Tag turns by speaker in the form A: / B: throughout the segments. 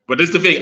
A: But this is the thing.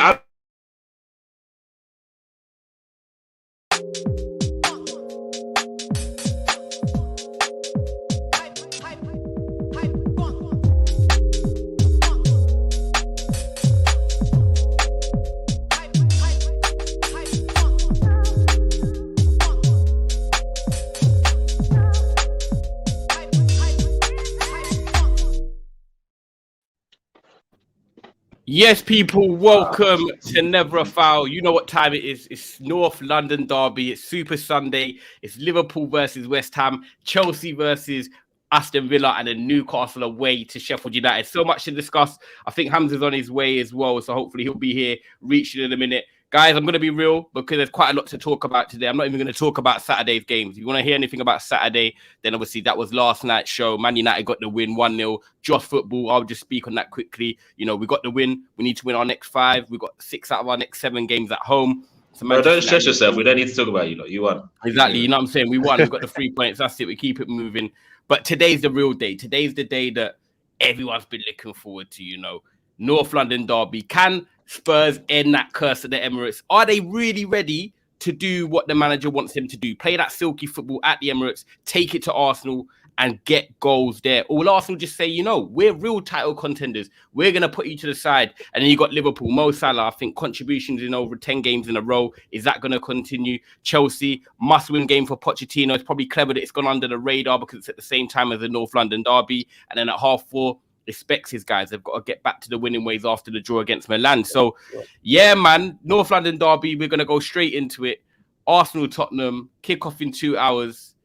B: Yes, people, welcome to Never a Foul. You know what time it is. It's North London derby. It's Super Sunday. It's Liverpool versus West Ham, Chelsea versus Aston Villa, and then Newcastle away to Sheffield United. So much to discuss. I think Hamza's on his way as well, so hopefully he'll be here, reaching in a minute. Guys, I'm going to be real because there's quite a lot to talk about today. I'm not even going to talk about Saturday's games. If you want to hear anything about Saturday, then obviously that was last night's show. Man United got the win 1-0. Just football. I'll just speak on that quickly. You know, we got the win. We need to win our next 5. We've got 6 out of our next 7 games at home. So
A: don't stress yourself. We don't need to talk about you lot. You won.
B: Exactly. You know what I'm saying? We won. We've got the 3 points. That's it. We keep it moving. But today's the real day. Today's the day that everyone's been looking forward to, you know. North London derby. Can Spurs end that curse at the Emirates? Are they really ready to do what the manager wants them to do? Play that silky football at the Emirates, take it to Arsenal and get goals there? Or will Arsenal just say, you know, we're real title contenders. We're going to put you to the side. And then you got Liverpool, Mo Salah, I think contributions in over 10 games in a row. Is that going to continue? Chelsea, must-win game for Pochettino. It's probably clever that it's gone under the radar because it's at the same time as the North London derby. And then at 4:30, expects his guys. They've got to get back to the winning ways after the draw against Milan. So, yeah, man, North London derby, we're going to go straight into it. Arsenal, Tottenham, kick off in 2 hours.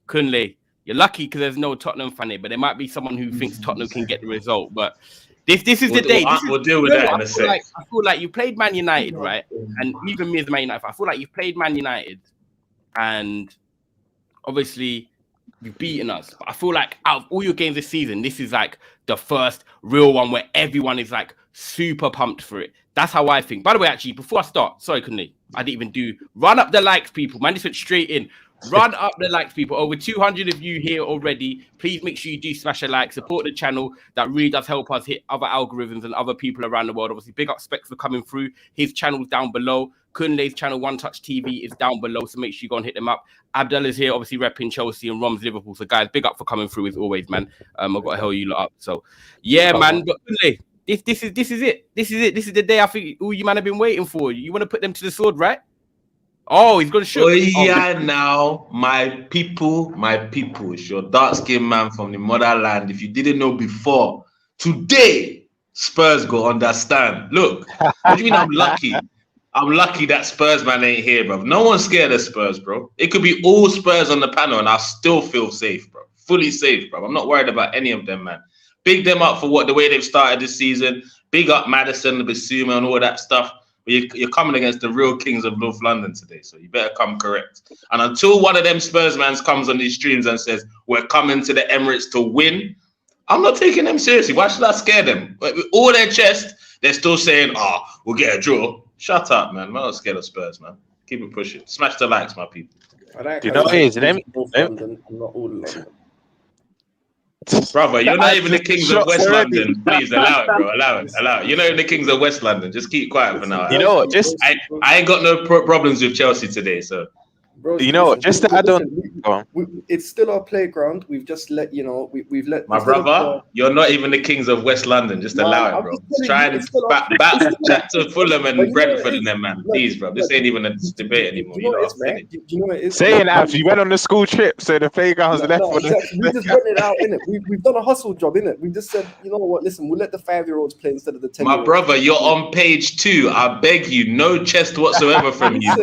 B: Kunle, you're lucky because there's no Tottenham fan here, but there might be someone who thinks Tottenham can get the result. But this is the day.
A: We'll deal with that in a sec.
B: I feel like you played Man United, right? And even me as a Man United fan, I feel like you've played Man United and obviously you've beaten us. But I feel like out of all your games this season, this is like the first real one where everyone is like super pumped for it. That's how I think. By the way, actually, before I start, sorry, Kunle, I didn't even do. Run up the likes, people. Man, this went straight in. Run up the likes, people. Over 200 of you here already. Please make sure you do smash a like. Support the channel. That really does help us hit other algorithms and other people around the world. Obviously, big up Specs for coming through. His channel's down below. Kunle's channel, One Touch TV, is down below. So make sure you go and hit them up. Abdallah's here, obviously repping Chelsea, and Rom's Liverpool. So guys, big up for coming through as always, man. I've got to hell you lot up. So yeah, man. But Kunle, this is it. This is it. This is the day I think all you man have been waiting for. You want to put them to the sword, right? Oh, he's gonna shoot.
A: Oh, yeah, now, my people, it's your dark-skinned man from the motherland. If you didn't know before, today, Spurs go understand. Look, what do you mean I'm lucky? I'm lucky that Spurs man ain't here, bro. No one's scared of Spurs, bro. It could be all Spurs on the panel and I still feel safe, bro. Fully safe, bro. I'm not worried about any of them, man. Big them up for the way they've started this season. Big up Maddison, Basuma, and all that stuff. You're coming against the real kings of North London today, so you better come correct. And until one of them Spurs mans comes on these streams and says, we're coming to the Emirates to win, I'm not taking them seriously. Why should I scare them? With all their chest, they're still saying, we'll get a draw. Shut up, man. I'm not scared of Spurs, man. Keep it pushing. Smash the likes, my people.
C: You know what it is? I'm not all London.
A: Brother, you're not even the kings of West London. Please allow it, bro. Allow it. You're not even the kings of West London. Just keep quiet for now.
C: You know what?
A: I ain't got no problems with Chelsea today, so.
D: Bro,
C: you know what? Just to add on,
D: it's still our playground. We've just let we've let
A: my brother. You're not even the kings of West London. Just allow it, bro. Try and chat to Fulham and Brentford and them, man. Please, bro. This ain't even a debate anymore. You know what it is?
C: Saying that you went on the school trip, so the playground's left.
D: Exactly. We just rented out, innit? We've done a hustle job, innit? We just said, you know what? Listen, we'll let the 5-year-olds play instead of the 10.
A: My brother, you're on page 2. I beg you, no chest whatsoever from you.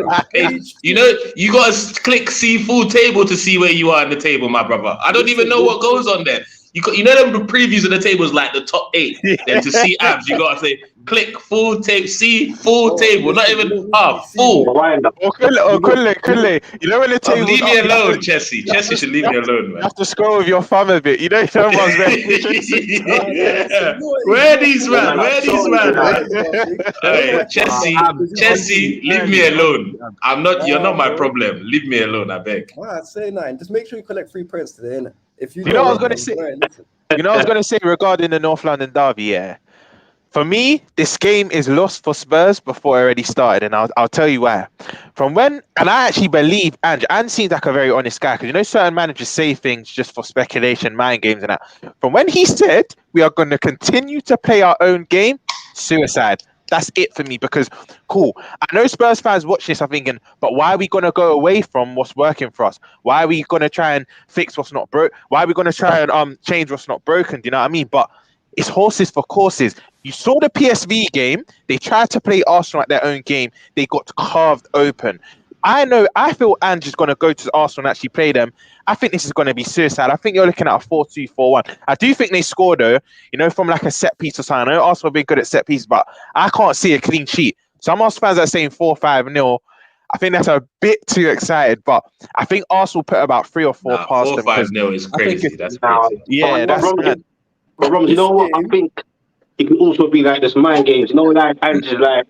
A: You know, you got to click see full table to see where you are in the table, my brother. I don't even know what goes on there. You know them the previews of the tables like the top 8. Then to see abs, you gotta say click full table, see full table, not even half full.
C: Kunle. You know when the table.
A: Leave me alone, Chelsea. Chelsea should leave me alone, man.
C: You have to scroll with your thumb a bit. You know someone's there.
A: Where are these man? Hey, Chelsea, leave me alone. I'm not. You're not my problem. Leave me alone, I beg.
D: Alright, say 9. Just make sure you collect 3 points today, innit? If you
C: know what I was gonna say. You know what I was gonna say regarding the North London derby, yeah. For me, this game is lost for Spurs before it already started, and I'll tell you why. And I actually believe Ange seems like a very honest guy, because you know certain managers say things just for speculation, mind games, and that. From when he said we are going to continue to play our own game, suicide. That's it for me, because cool. I know Spurs fans watching this are thinking, but why are we going to go away from what's working for us? Why are we going to try and fix what's not broke? Why are we going to try and change what's not broken? Do you know what I mean? But it's horses for courses. You saw the PSV game. They tried to play Arsenal at their own game. They got carved open. I feel Ange is going to go to Arsenal and actually play them. I think this is going to be suicide. I think you're looking at a 4-2-4-1. I do think they score, though, you know, from like a set piece or something. I know Arsenal have been good at set pieces, but I can't see a clean sheet. Some Arsenal fans are saying 4-5-0. I think that's a bit too excited, but I think Arsenal put about 3 or 4 past them.
A: 4-5-0 is crazy. That's crazy.
C: Yeah, that's mad.
E: But Rom, you know what? I think it can also be like this mind games. You know, like Ange is like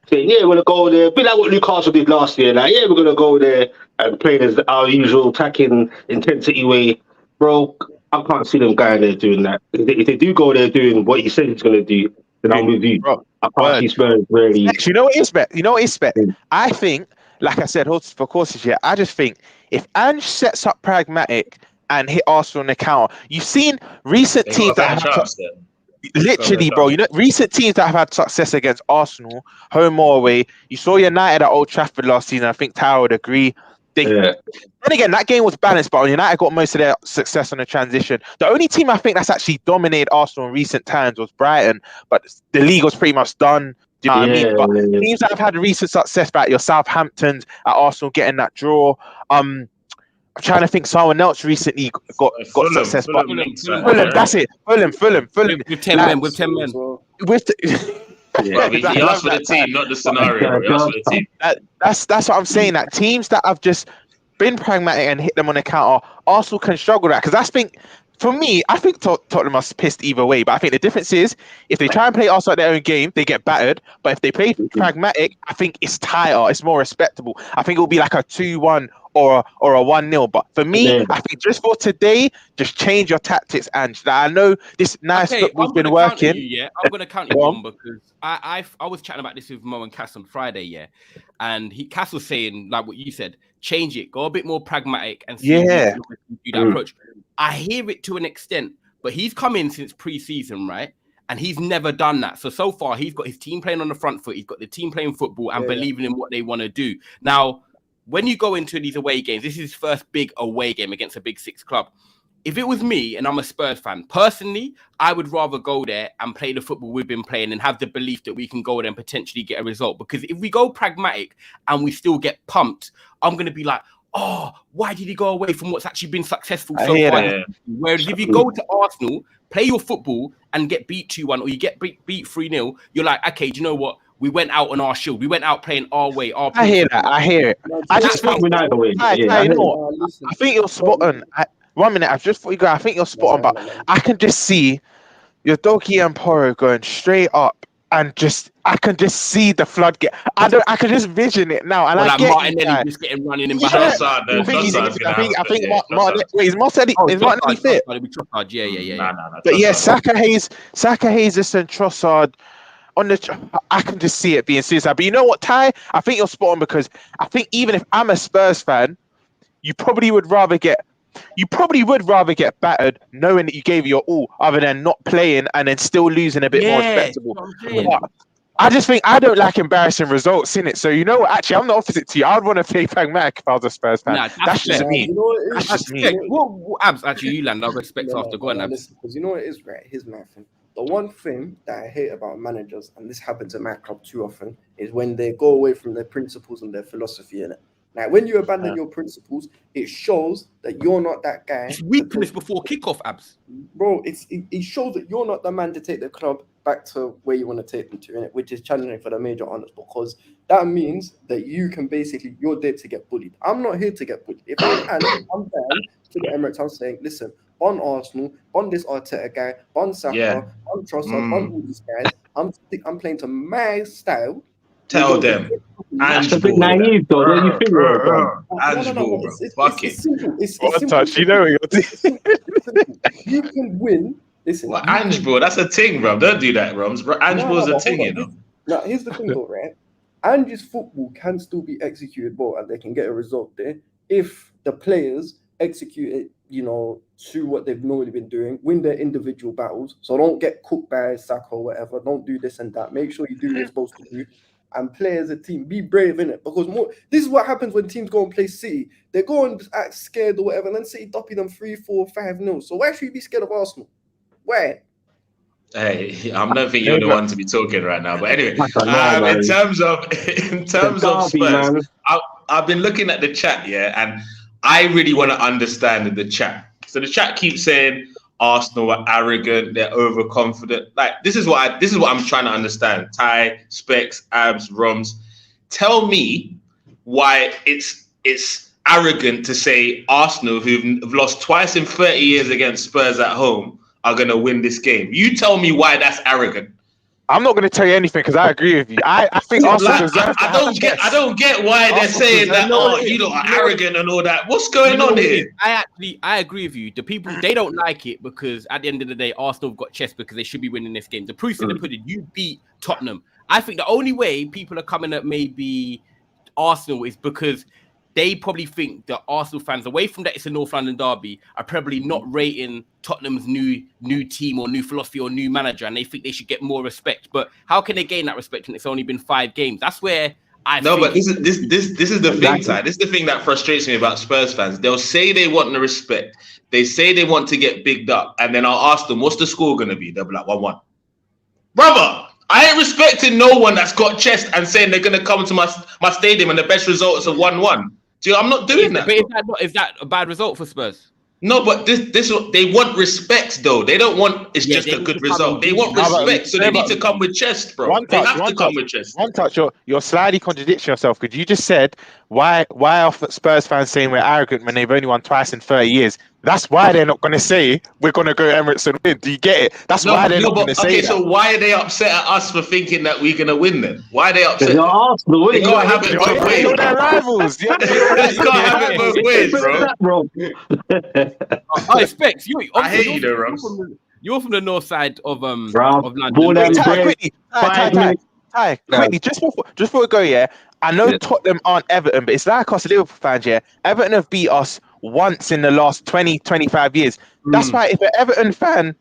E: saying, "Yeah, we're gonna go there." Be like what Newcastle did last year. Like, yeah, we're gonna go there and play as our usual attacking intensity way, bro. I can't see them going there doing that. If they do go there doing what he said he's gonna do, then I'm with you.
C: Bro,
E: I can't see Spurs really.
C: you know what is bet? You know what is bet? I think, like I said, horses for courses. Yeah, I just think if Ange sets up pragmatic and hit Arsenal on the counter, you've seen recent teams that have literally, bro. You know, recent teams that have had success against Arsenal, home or away. You saw United at Old Trafford last season. I think Tower would agree. Then again, that game was balanced, but United got most of their success on the transition. The only team I think that's actually dominated Arsenal in recent times was Brighton, but the league was pretty much done. Do you know what I mean? But teams that have had recent success, like your Southamptons at Arsenal getting that draw. I'm trying to think someone else recently got success, but Fulham, that's it. Fulham.
B: With 10 men. With
A: he asked for the team, not the scenario. He asked for the team.
C: That's what I'm saying. That teams that have just been pragmatic and hit them on the counter, Arsenal can struggle that. Because I think, for me, I think Tottenham are pissed either way. But I think the difference is, if they try and play Arsenal at their own game, they get battered. But if they play pragmatic, I think it's tighter. It's more respectable. I think it will be like a 2-1 or a 1-0. But for me, I think just for today, just change your tactics, Ange. I know this football's been working.
B: I'm going to count you on, because I was chatting about this with Mo and Cass on Friday, and Cass was saying, like what you said, change it, go a bit more pragmatic, and see do that approach. I hear it to an extent, but he's come in since pre-season, right? And he's never done that. So far, he's got his team playing on the front foot. He's got the team playing football and believing in what they want to do. Now, when you go into these away games, this is his first big away game against a Big Six club. If it was me and I'm a Spurs fan, personally, I would rather go there and play the football we've been playing and have the belief that we can go there and potentially get a result. Because if we go pragmatic and we still get pumped, I'm going to be like, oh, why did he go away from what's actually been successful so far?
A: That.
B: Whereas if you go to Arsenal, play your football and get beat 2-1 or you get beat 3-0, you're like, okay, do you know what? We went out on our shield. We went out playing our way.
C: I hear it. I just think
E: we're not away.
C: I think you're spot on. 1 minute, I've just thought you go. I think you're spot on, but I can just see your Doki and Poro going straight up, and I can just see the floodgate. I can just vision it now, and I get
B: Martinelli just getting running in behind.
C: I think Martinelli. Wait, is Martinelli fit? But yeah, Saka, Hayes, and Trossard. I can just see it being suicide. But you know what, Ty? I think you're spot on, because I think even if I'm a Spurs fan, you probably would rather get battered knowing that you gave your all, other than not playing and then still losing a bit more respectable. But I just think I don't like embarrassing results in it. So you know what? Actually, I'm the opposite to you. I would want to play pragmatic if I was a Spurs fan. That's just me.
D: You know what
C: that's just me.
B: Well, Abs, actually, you land. I respect after going, Abs.
D: Because you know what it is, right? Here's my thing. The one thing that I hate about managers, and this happens at my club too often, is when they go away from their principles and their philosophy in it. Now, when you abandon your principles, it shows that you're not that guy.
B: It's weakness before kickoff, Abs.
D: Bro, it shows that you're not the man to take the club back to where you want to take them to, innit? Which is challenging for the major honours, because that means that you can basically, you're there to get bullied. I'm not here to get bullied. If I'm down to the Emirates, I'm saying, listen, on Arsenal, on this Arteta guy, on Saka, on Trossard, on all these guys, I'm playing to my style.
A: Tell them.
E: That's a bit naive, though. Don't you think?
D: It's simple. It's simple.
C: You know what you're
D: You can win Listen,
A: Well, Ange, bro, that's a thing, bro. Don't do that, Roms. Ange, bro's a thing, you know.
D: Now, here's the thing, though, right? Ange's football can still be executed well, and they can get a result there if the players execute it, to what they've normally been doing, win their individual battles. So don't get cooked by Saka or whatever. Don't do this and that. Make sure you do what you're supposed to do. And play as a team. Be brave in it. Because this is what happens when teams go and play City. They go and act scared or whatever, and then City doppy them 3-4-5-0. So why should you be scared of Arsenal? Why?
A: Hey, I'm not think you're the one to be talking right now. But anyway, in terms of Spurs, I've been looking at the chat, and I really want to understand the chat. So the chat keeps saying Arsenal are arrogant, they're overconfident. Like this is what I'm trying to understand. Ty, Specs, Abs, Roms, tell me why it's arrogant to say Arsenal, who've lost twice in 30 years against Spurs at home, are going to win this game. You tell me why that's arrogant.
C: I'm not going to tell you anything because I agree with you. I think Arsenal deserve to
A: I don't get why they're saying that. You lot are arrogant and all that. What's going on here?
B: I agree with you. The people, they don't like it because at the end of the day, Arsenal have got chest because they should be winning this game. The proof in the pudding. You beat Tottenham. I think the only way people are coming at maybe Arsenal is because they probably think that Arsenal fans, away from that it's a North London derby, are probably not rating Tottenham's new team or new philosophy or new manager, and they think they should get more respect. But how can they gain that respect when it's only been 5 games? That's where
A: but this is the thing, Ty. This is the thing that frustrates me about Spurs fans. They'll say they want the respect. They say they want to get bigged up, and then I'll ask them, what's the score going to be? They'll be like 1-1. Brother, I ain't respecting no one that's got chest and saying they're going to come to my stadium and the best results of 1-1. I'm not doing that.
B: But is that a bad result for Spurs?
A: No, but this they want respect though. They don't want just a good result. They want respect, so they need to come with chest, bro. They have to come with chest.
C: One touch, you're slightly contradicting yourself because you just said why are Spurs fans saying we're arrogant when they've only won twice in 30 years? That's why they're not going to say we're going to go Emirates and win. Do you get it? That's why they're not going to say that.
A: So why are they upset at us for thinking that we're going to win then? Why are they upset?
E: They're Arsenal.
A: They can't have it both ways.
C: You're their rivals.
A: They can't have it both ways, bro.
B: Oh, Specs,
A: I hate you though, Rams.
B: You're from the north side of London.
C: Ty, quickly, just before we go, I know Tottenham aren't Everton, but it's like us Liverpool fans, Everton have beat us once in the last 20, 25 years. That's why if an Everton fan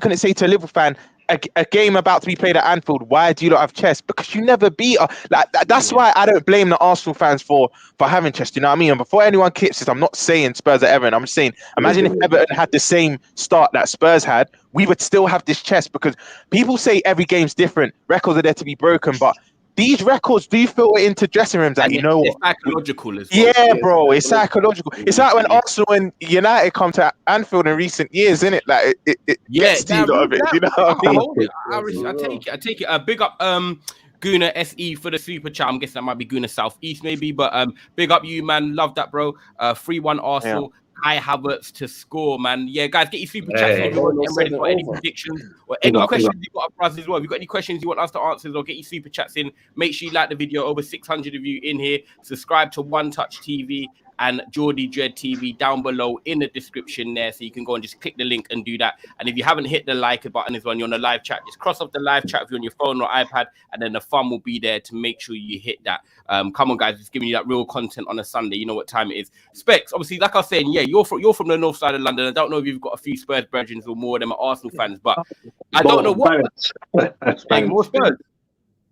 C: couldn't say to a Liverpool fan, a game about to be played at Anfield, why do you not have chest? Because you never beat us. That's why I don't blame the Arsenal fans for having chest. You know what I mean? And before anyone kicks this, I'm not saying Spurs are Everton. I'm just saying, imagine if Everton had the same start that Spurs had, we would still have this chest because people say every game's different. Records are there to be broken, but these records do filter into dressing rooms that,
B: it's psychological as well.
C: Yeah, bro, it's psychological. It's like when Arsenal and United come to Anfield in recent years, isn't it? Like it gets to you lot of it. You know what I mean?
B: I take it. Big up Guna SE for the super chat. I'm guessing that might be Guna Southeast maybe, but big up you, man. Love that, bro. 3-1 Arsenal. Kai Havertz to score, man. Yeah, guys, get your super chats if you want ready for any predictions or any questions you got for us as well. If you've got any questions you want us to answer, or get your super chats in, make sure you like the video. Over 600 of you in here. Subscribe to One Touch TV and Geordie Dread TV down below in the description there, so you can go and just click the link and do that. And if you haven't hit the like button as well, you're on the live chat, just cross off the live chat if you're on your phone or iPad, and then the fun will be there to make sure you hit that. Come on, guys, it's giving you that real content on a Sunday. You know what time it is. Specs, obviously, like I was saying, you're from the north side of London. I don't know if you've got a few Spurs brethren or more of them are Arsenal fans, but I don't know what. More Spurs.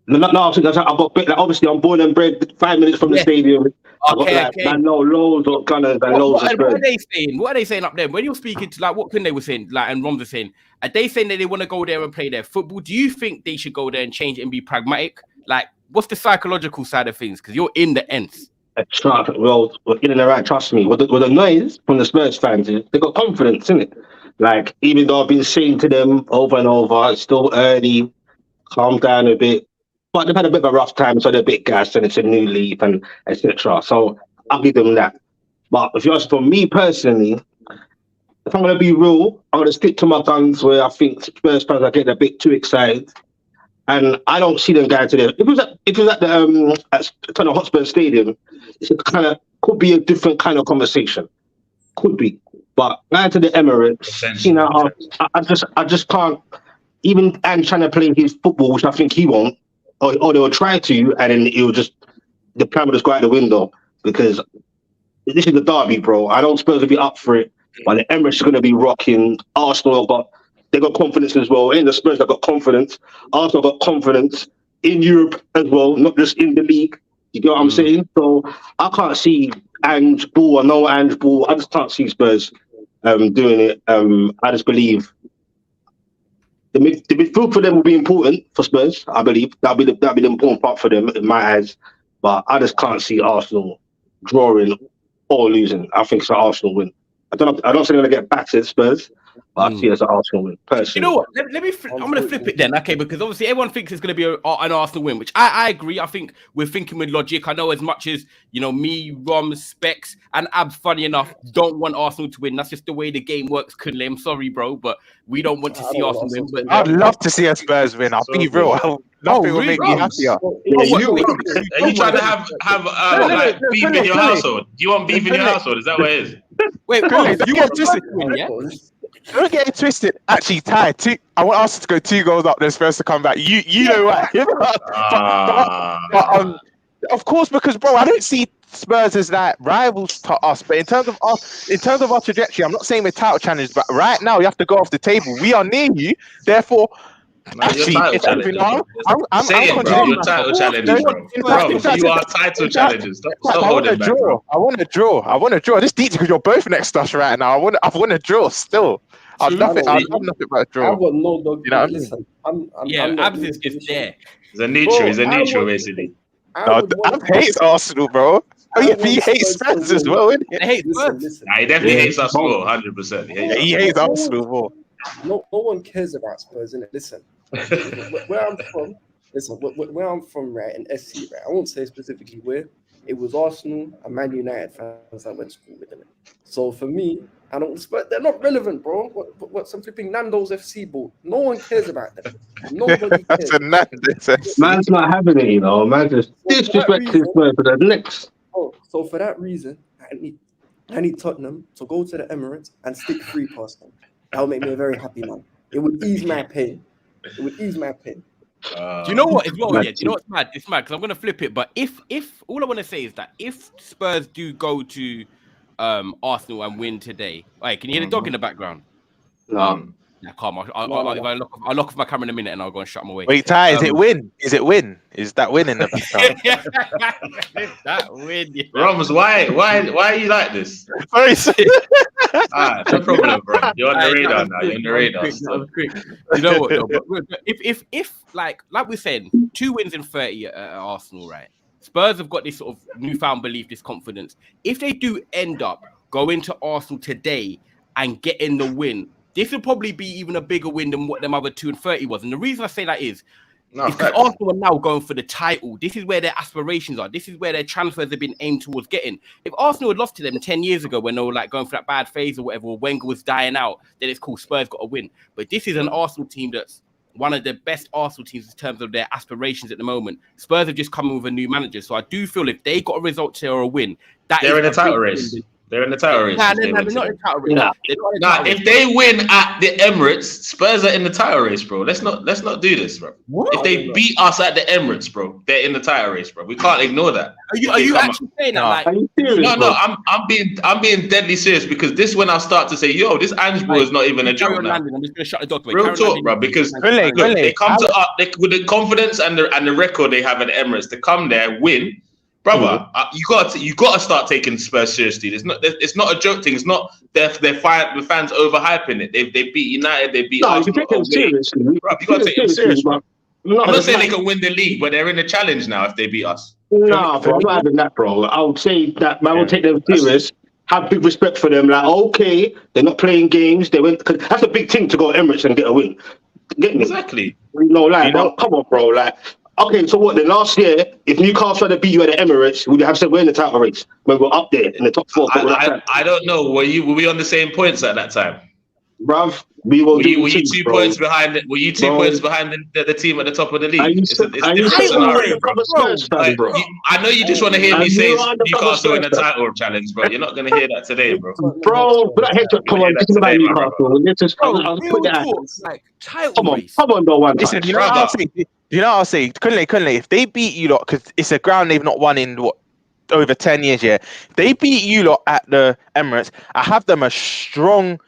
E: No, I've got obviously I'm born and bred 5 minutes from the stadium. I know loads of Gunners and loads of Spurs.
B: What are they saying? What are they saying up there? When you're speaking to what Kunde was saying, and Rom was saying, are they saying that they want to go there and play their football? Do you think they should go there and change it and be pragmatic? What's the psychological side of things? Because you're in the ends.
E: Well, we're in the right. Trust me. What the noise from the Spurs fans is they got confidence in it. Even though I've been saying to them over and over, it's still early. Calm down a bit. But they've had a bit of a rough time, so they're a bit gassed and it's a new leaf and etc. So I'll give them that. But if you ask for me personally, if I'm going to be real, I'm going to stick to my guns where I think Spurs fans are getting a bit too excited. And I don't see them going to there. If it was at the Tottenham Hotspur Stadium, it's could be a different kind of conversation. Could be. But going to the Emirates, you know, I just can't. Even and trying to play his football, which I think he won't, or they'll try to, and then the plan will just go out the window because this is the derby, bro. I don't suppose to be up for it, but the Emirates is going to be rocking. Arsenal they got confidence as well. And the Spurs have got confidence. Arsenal got confidence in Europe as well, not just in the league. You get what I'm saying? So I can't see Ange Ball or no Ange Ball. I just can't see Spurs doing it. I just believe the midfield for them will be important for Spurs. I believe that'll be the important part for them in my eyes. But I just can't see Arsenal drawing or losing. I think it's an Arsenal win. I don't think they're gonna get battered, Spurs, but I see it as an Arsenal win. Personally.
B: You know what? I'm gonna flip it then, okay? Because obviously everyone thinks it's gonna be an Arsenal win, which I agree. I think we're thinking with logic. I know as much as me, Rom, Specs, and Abs, funny enough, don't want Arsenal to win. That's just the way the game works. Kunle, I'm sorry, bro, but we don't want to see Arsenal win. But
C: I'd love to see a Spurs win. I'll be real. Nothing will make me happier.
A: Are you trying to have like beef in your household? Do you want beef in your household? Is that what it is?
B: Wait,
C: you want twisted? Yeah. Don't get it twisted. Actually, Ty, I want Arsenal to go 2 goals up. Then Spurs to come back. You know what? but of course, because bro, I don't see Spurs as like rivals to us. But in terms of our trajectory, I'm not saying we're title challengers, but right now you have to go off the table. We are near you, therefore. Actually,
A: you're title challengers, bro. You are title challengers. Stop holding back, bro.
C: I want to draw. This deep because you're both next to us right now. I want to draw still. I'd love nothing but a draw.
D: I've got no dog.
C: You know what
D: Listen,
B: Abs is just there.
A: He's a neutral, basically.
C: Ab hates Arsenal, bro. He hates Spurs as well, isn't he?
B: He hates Spurs.
A: He definitely hates us all, 100%.
C: He hates Arsenal more.
D: No one cares about Spurs, innit? Listen, where I'm from, right, in SC, right, I won't say specifically where, it was Arsenal and Man United fans I went to school with, innit? So for me, they're not relevant, bro. What some flipping Nando's FC ball? No one cares about them. Nobody cares.
E: Man's not having it, Man just disrespecting Spurs for the next.
D: So for that reason, I need Tottenham to go to the Emirates and stick 3 past them. That would make me a very happy man. It would ease my pain. Do
B: you know what? As well, yeah. Do you know what's mad? It's mad because I'm gonna flip it. But if all I want to say is that if Spurs do go to Arsenal and win today, right? Can you hear the dog in the background?
E: No.
B: Yeah, calm. I'll lock off my camera in a minute and I'll go and shut him away.
C: Wait, Ty, is it win? Is it win? Is that win in the background?
B: That win. Yeah.
A: Ramos, why are you like this? No problem, bro. You're on the radar now. You're on the radar.
B: You know what? Though, but if like we're saying, 2 wins in 30 at Arsenal, right? Spurs have got this sort of newfound belief, this confidence. If they do end up going to Arsenal today and getting the win, this will probably be even a bigger win than what them other 2 and 30 was. And the reason I say that is because Arsenal are now going for the title. This is where their aspirations are. This is where their transfers have been aimed towards getting. If Arsenal had lost to them 10 years ago when they were like going for that bad phase or whatever, or Wenger was dying out, then it's cool. Spurs got a win. But this is an Arsenal team that's one of the best Arsenal teams in terms of their aspirations at the moment. Spurs have just come in with a new manager. So I do feel if they got a result today or a win,
A: they're in the title race. They're in the title race.
B: They're not in the title race.
A: If they win at the Emirates, Spurs are in the title race, bro. Let's not do this, bro. What? If they beat us at the Emirates, bro, they're in the title race, bro. We can't ignore that.
B: Are you actually saying that?
A: No. I'm being deadly serious because this when I start to say, yo, this Ange ball is not even a joke now.
B: I'm just gonna shut the dog away.
A: Real talk, bro. Because they come to us with the confidence and the record they have at the Emirates to come there, win. Brother, you got to start taking Spurs seriously. It's not a joke thing. It's not the fans overhyping it. They beat United. They beat Arsenal.
E: You take them seriously.
A: Bro, you got to take them seriously, bro. I'm not saying they can win the league, but they're in the challenge now if they beat us.
E: No, bro, I'm not having that, bro. I would say that man will take them serious. Have big respect for them. Like, okay, they're not playing games. They went. Cause that's a big thing to go to Emirates and get a win. Get me?
A: Exactly.
E: Come on, bro. Like. Okay, so what? Then last year, if Newcastle had beat you at the Emirates, would you have said we're in the title race when we're up there in the top 4?
A: I don't know. Were we on the same points at that time?
E: bruv. We will
A: Were
E: do
A: you
E: things,
A: 2
E: bro.
A: points behind? Were you 2
E: Bro.
A: points behind the team at the top of the league? It's a
E: Are you
A: different
E: sitting
A: scenario,
E: behind the
A: bro.
E: proper Spurs fan,
A: Like,
E: bro?
A: I know you just want to hear me
E: And
A: say
E: you are the proper
A: Newcastle in
E: Spurs
A: a
E: fan.
A: title challenge, bro. You're not going to hear that today, bro.
E: Bro, but head to, come
A: You're
E: on,
A: gonna hear
E: just
A: that
E: about
A: today, my brother.
E: Newcastle. Let's just,
B: Bro,
E: I'll
B: real
E: put that.
B: talk, like title race.
E: Come on, though, one
C: Listen,
E: touch.
C: you know what I'll
A: Brother.
C: say? You know what I'll say? Kunle, if they beat you lot, because it's a ground they've not won in over 10 years, yeah. If they beat you lot at the Emirates, I have them as strong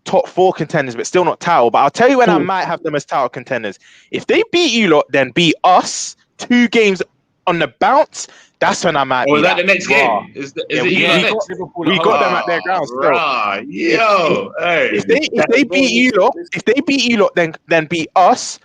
C: top 4 contenders, but still not title. But I'll tell you when I might have them as title contenders. If they beat you lot, then beat us 2 games on the bounce. That's when I might
A: Or
C: be
A: is that the
C: like,
A: next
C: raw.
A: game? Is
C: Yeah,
A: it you lot next?
C: we got them at their ground still.
A: Rah, yo, hey.
C: If they beat you lot, then beat us.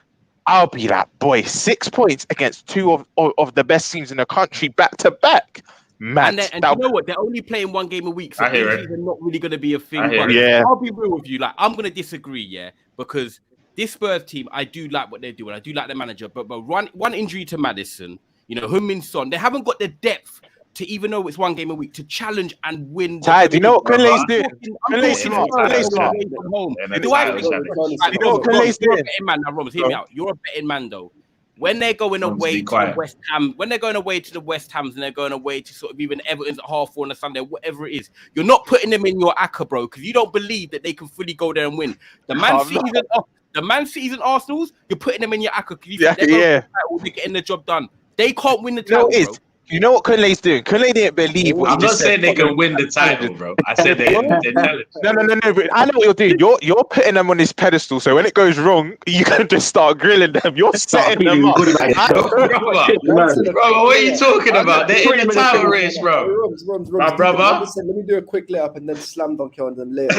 C: I'll be like, boy, 6 points against 2 of the best teams in the country back to back. Man,
B: And you know what? They're only playing 1 game a week, so
A: I hear
B: injuries are not really going to be a thing.
A: I hear
B: But
A: it.
C: Yeah.
B: I'll be real with you. Like, I'm going to disagree, yeah, because this Spurs team, I do like what they're doing. I do like the manager, but one injury to Maddison, you know, Heung-min Son, they haven't got the depth to, even though it's 1 game a week, to challenge and win.
C: Ty, do you know what Kunle's doing?
B: I'm
C: Kunle's
B: talking
C: smart. Kunle's smart.
B: away from home.
A: And
B: Do I
A: title
B: think
A: challenge.
B: like,
C: You know what Kunle's
B: You're a
C: doing?
B: betting man now, Roms, hear me out. You're a betting man, though. When they're going
A: Roms,
B: away
A: be
B: to
A: quiet.
B: the West Ham, when they're going away to the West Hams and they're going away to sort of even Everton's at 4:30 on a Sunday, whatever it is, you're not putting them in your acca, bro, because you don't believe that they can fully go there and win. The Man City's and Arsenal's, you're putting them in your acca because you think they're going to getting the job done. They can't win the title, bro.
C: You know what Kunle's doing? Kunle didn't believe what
A: I'm not saying they can win the title, bro. I said they challenge.
C: No. But I know what you're doing. You're putting them on this pedestal. So when it goes wrong, you can just start grilling them. You're setting them up.
A: Brother, what are you talking about? They're in the title race, bro.
D: Roms,
A: My brother.
D: let me do a quick layup and then slam dunk you on them later.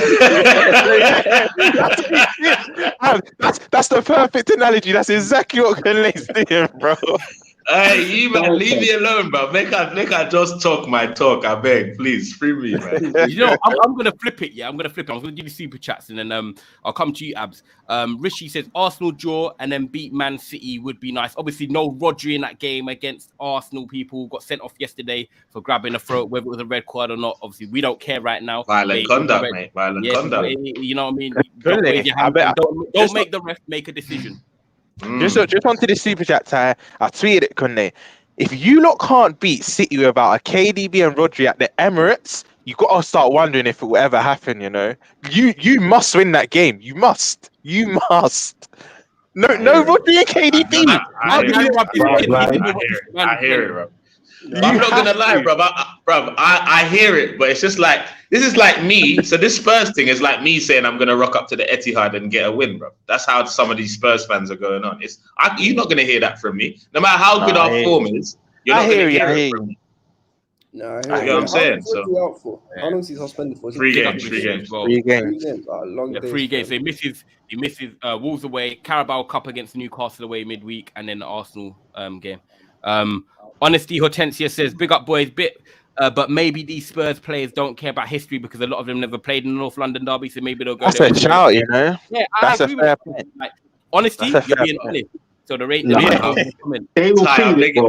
C: That's the perfect analogy. That's exactly what Kunle's doing, bro.
A: Hey, you man, leave me alone, bro. Make I just talk my talk. I beg, please, free me, man.
B: You know, I'm gonna flip it. Yeah, I'm gonna flip it. I'm gonna give you super chats and then I'll come to you, Abs. Rishi says Arsenal draw and then beat Man City would be nice. Obviously, no Rodri in that game against Arsenal. People got sent off yesterday for grabbing a throat, whether it was a red card or not. Obviously, we don't care right now.
A: Violent conduct, mate. Violent conduct.
B: You know what I mean? Don't raise your hand. Don't make the ref make a decision.
C: Just onto the super chat, Ty. I tweeted it, Kunle. If you lot can't beat City without a KDB and Rodri at the Emirates, you got to start wondering if it will ever happen. You know, you must win that game. You must. No, Rodri and KDB.
A: I hear it, bro. I'm not gonna lie, bro. I hear it, but it's just like this is like me. So this Spurs thing is like me saying I'm gonna rock up to the Etihad and get a win, bro. That's how some of these Spurs fans are going on. You're not gonna hear that from me, no matter how good our form is. You're not gonna hear it from me.
D: No,
A: you know what I'm saying. So
D: how long is he suspended for?
A: 3 games. 3 games.
C: 3 games.
D: Long days.
B: 3 games. So he misses Wolves away, Carabao Cup against Newcastle away midweek, and then the Arsenal game. Honesty Hortensia says, big up boys, but maybe these Spurs players don't care about history because a lot of them never played in the North London derby, so maybe they'll go.
C: That's a shout, you know.
B: Yeah,
C: that's
B: I agree
C: a fair
B: with
C: point.
B: like, honesty, you're being honest. So the rate.
E: They will feel it, bro.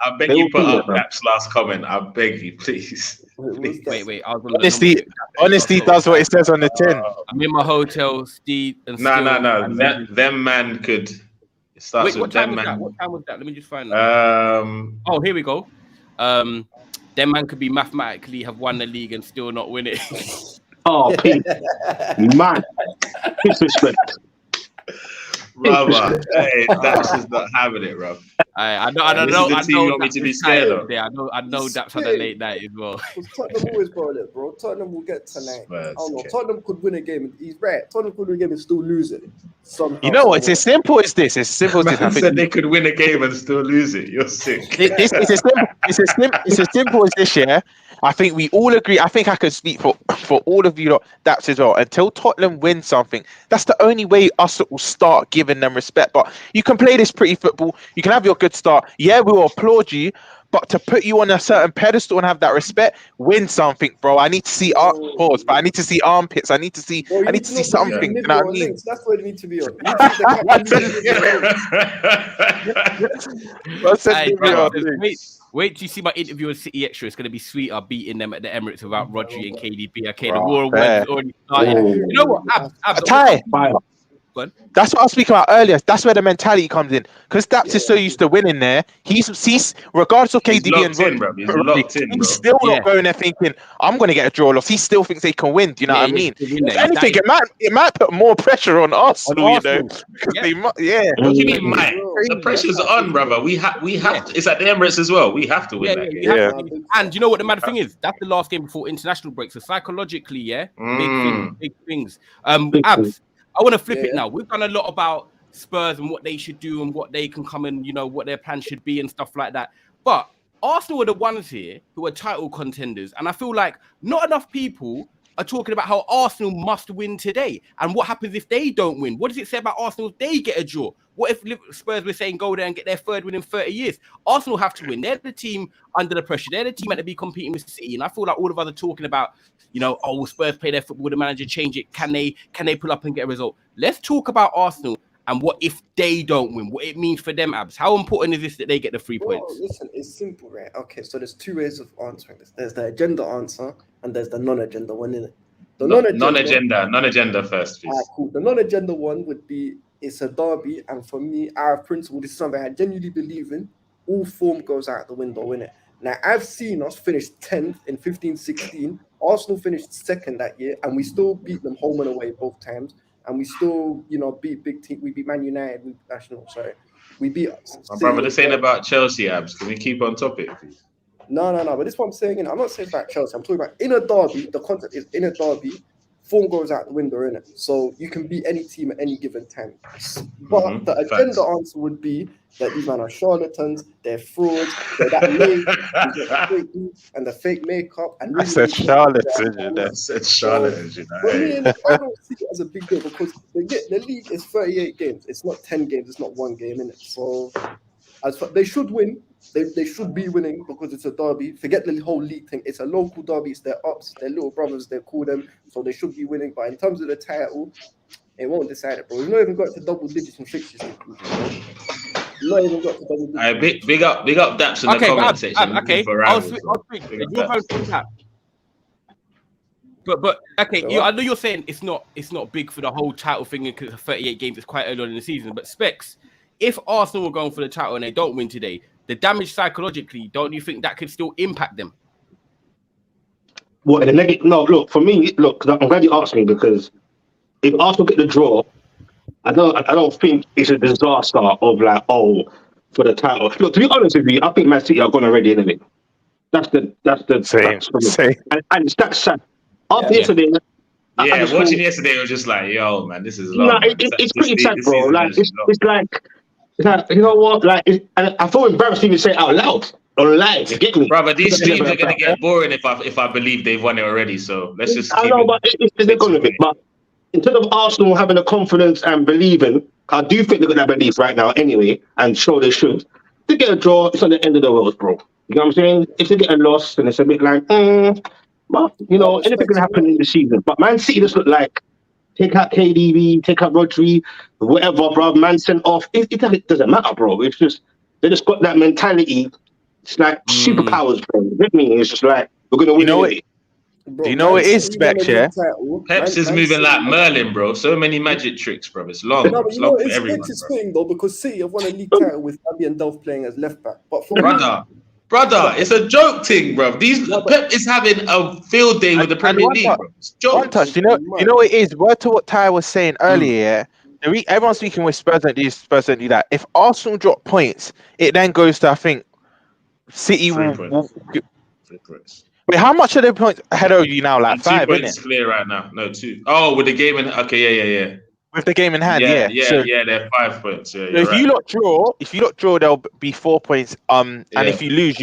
A: I beg you put up Daps' last comment. I beg you, please.
B: Wait.
C: Honesty does what it says on the tin.
B: I'm in my hotel, Steve.
A: No. Them man could. It starts with them man.
B: What time was that? Let me just find that. Oh, here we go. Them man could be mathematically have won the league and still not win it.
E: Oh, Pete. Man. Disrespect.
A: Brother, hey, Daps is not having it, bro.
B: I know. I
A: want me to be scared of.
B: Yeah, I know Daps had a late night as well.
D: Tottenham always brought it, bro. Tottenham will get tonight.
A: Spurs, okay.
D: Tottenham could win a game. He's right. Tottenham could win a game and still lose it. Somehow.
C: You know what? It's as simple as this. It's simple as this.
A: Said they could win a game and still lose it. You're sick.
C: It's as simple as this, yeah. I think we all agree. I think I can speak for all of you lot, Daps as well. Until Tottenham win something, that's the only way us will start giving them respect. But you can play this pretty football. You can have your good start. Yeah, we will applaud you. But to put you on a certain pedestal and have that respect, win something, bro. I need to see pause, but I need to see armpits. I need to see something. You know what I mean?
D: Links. That's where they need to be on. You need to see the
B: Wait till you see my interview with City Extra. It's going to be sweeter beating them at the Emirates without Rodri and KDB. Okay, the war of words already started. You know what?
C: That's what I was speaking about earlier. That's where the mentality comes in. Because Daps is so used to winning there. He's regardless of KDB and Rodri, he's still not going there thinking, I'm going to get a draw loss. He still thinks they can win. Do you know what I mean? If anything, it might put more pressure on Arsenal, you know. Because they might,
A: What do you mean, Mike? The pressure's on, brother. We have to. It's at the Emirates as well. We have to win that game.
B: And you know what the mad thing is? That's the last game before international break. So psychologically, big things. Abs, I want to flip it now. We've done a lot about Spurs and what they should do and what they can come and, you know, what their plan should be and stuff like that. But Arsenal are the ones here who are title contenders. And I feel like not enough people are talking about how Arsenal must win today. And what happens if they don't win? What does it say about Arsenal if they get a draw? What if Spurs were saying go there and get their third win in 30 years? Arsenal have to win. They're the team under the pressure. They're the team meant to be competing with City. And I feel like all of us are talking about, you know, oh, will Spurs play their football? Will the manager change it? Can they pull up and get a result? Let's talk about Arsenal and what if they don't win? What it means for them, Abs. How important is this that they get the 3 points?
D: Listen, it's simple, right? Okay, so there's two ways of answering this. There's the agenda answer and there's the non-agenda one, innit? The
A: non-agenda first, please.
D: Cool. The non-agenda one would be it's a derby, and for me, out of principle, this is something I genuinely believe in. All form goes out the window, innit? Now, I've seen us finish 10th in 15-16. Arsenal finished second that year, and we still beat them home and away both times. And we still, you know, beat big team. We beat Man United, we beat National. Sorry, we beat.
A: Brother, this ain't about Chelsea, Abs. Can we keep on topic, please?
D: No. But this is what I'm saying. I'm not saying about Chelsea. I'm talking about in a derby. The concept is in a derby. Form goes out the window, innit? So you can beat any team at any given time. But the agenda answer would be that these men are charlatans, they're frauds, they're that and the fake makeup. And
C: I said charlatans,
D: you know. I don't see it as a big deal because the league is 38 games. It's not 10 games. It's not one game, innit? So they should win. They should be winning because it's a derby. Forget the whole league thing. It's a local derby. It's their ups, their little brothers. They call them, so they should be winning. But in terms of the title, it won't decide it, bro. We've not even got to double digits in fixtures. Not even got to double digits.
A: Big up Daps in the comment section.
B: Okay, I'll speak. But okay,
D: So
B: I know you're saying it's not big for the whole title thing because 38 games is quite early on in the season. But Specs, if Arsenal were going for the title and they don't win today, the damage psychologically, don't you think that could still impact them?
E: What, the negative? No, look, for me, I'm glad you asked me because if Arsenal get the draw, I don't think it's a disaster of like, for the title. Look, to be honest with you, I think Man City are gone already, isn't it? That's the
C: same.
E: And it's that sad. After yesterday,
A: watching yesterday, it was just like, yo, man, this is long.
E: No, it's pretty sad, bro. Like it's like, you know what? Like, and I feel embarrassed even to say it out loud on live. You get me,
A: bro? But these streams are gonna get boring if I believe they've won it already. So let's just.
E: I know, but they're gonna be. But in terms of Arsenal having the confidence and believing, I do think they're gonna have belief right now anyway, and sure they should. If they get a draw, it's not the end of the world, bro. You know what I'm saying? If they get a loss, then it's a bit like, but you know, anything can happen in the season. But Man City just look like. Take out KDB, take out Rodri, whatever, bro. Man sent off. It doesn't matter, bro. It's just they just got that mentality. It's like superpowers, bro. You get me? It's just like we're gonna win.
C: You know what? Do you know what it is, Specs? Yeah.
A: Peps is moving like Merlin, bro. So many magic tricks, bro. It's long.
D: No,
A: it's long for
D: it's
A: everyone,
D: his thing though because City have won a league title with Fabian Delph playing as left back. But for
A: Brother, it's a joke thing, bro. Pep is having a field day with the Premier League, bro.
C: One touch. You know what it is. Word to what Ty was saying earlier. Yeah, everyone's speaking with Spurs don't do this, Spurs don't do that. If Arsenal drop points, it then goes to I think City will. Wait, how much are the points ahead of you now? Like 5,
A: 2 points clear right now. No, 2. Oh, with the game in. Okay, yeah.
C: With the game in hand,
A: they're 5 points. Yeah,
C: so if you lot draw, there'll be 4 points. And if you lose,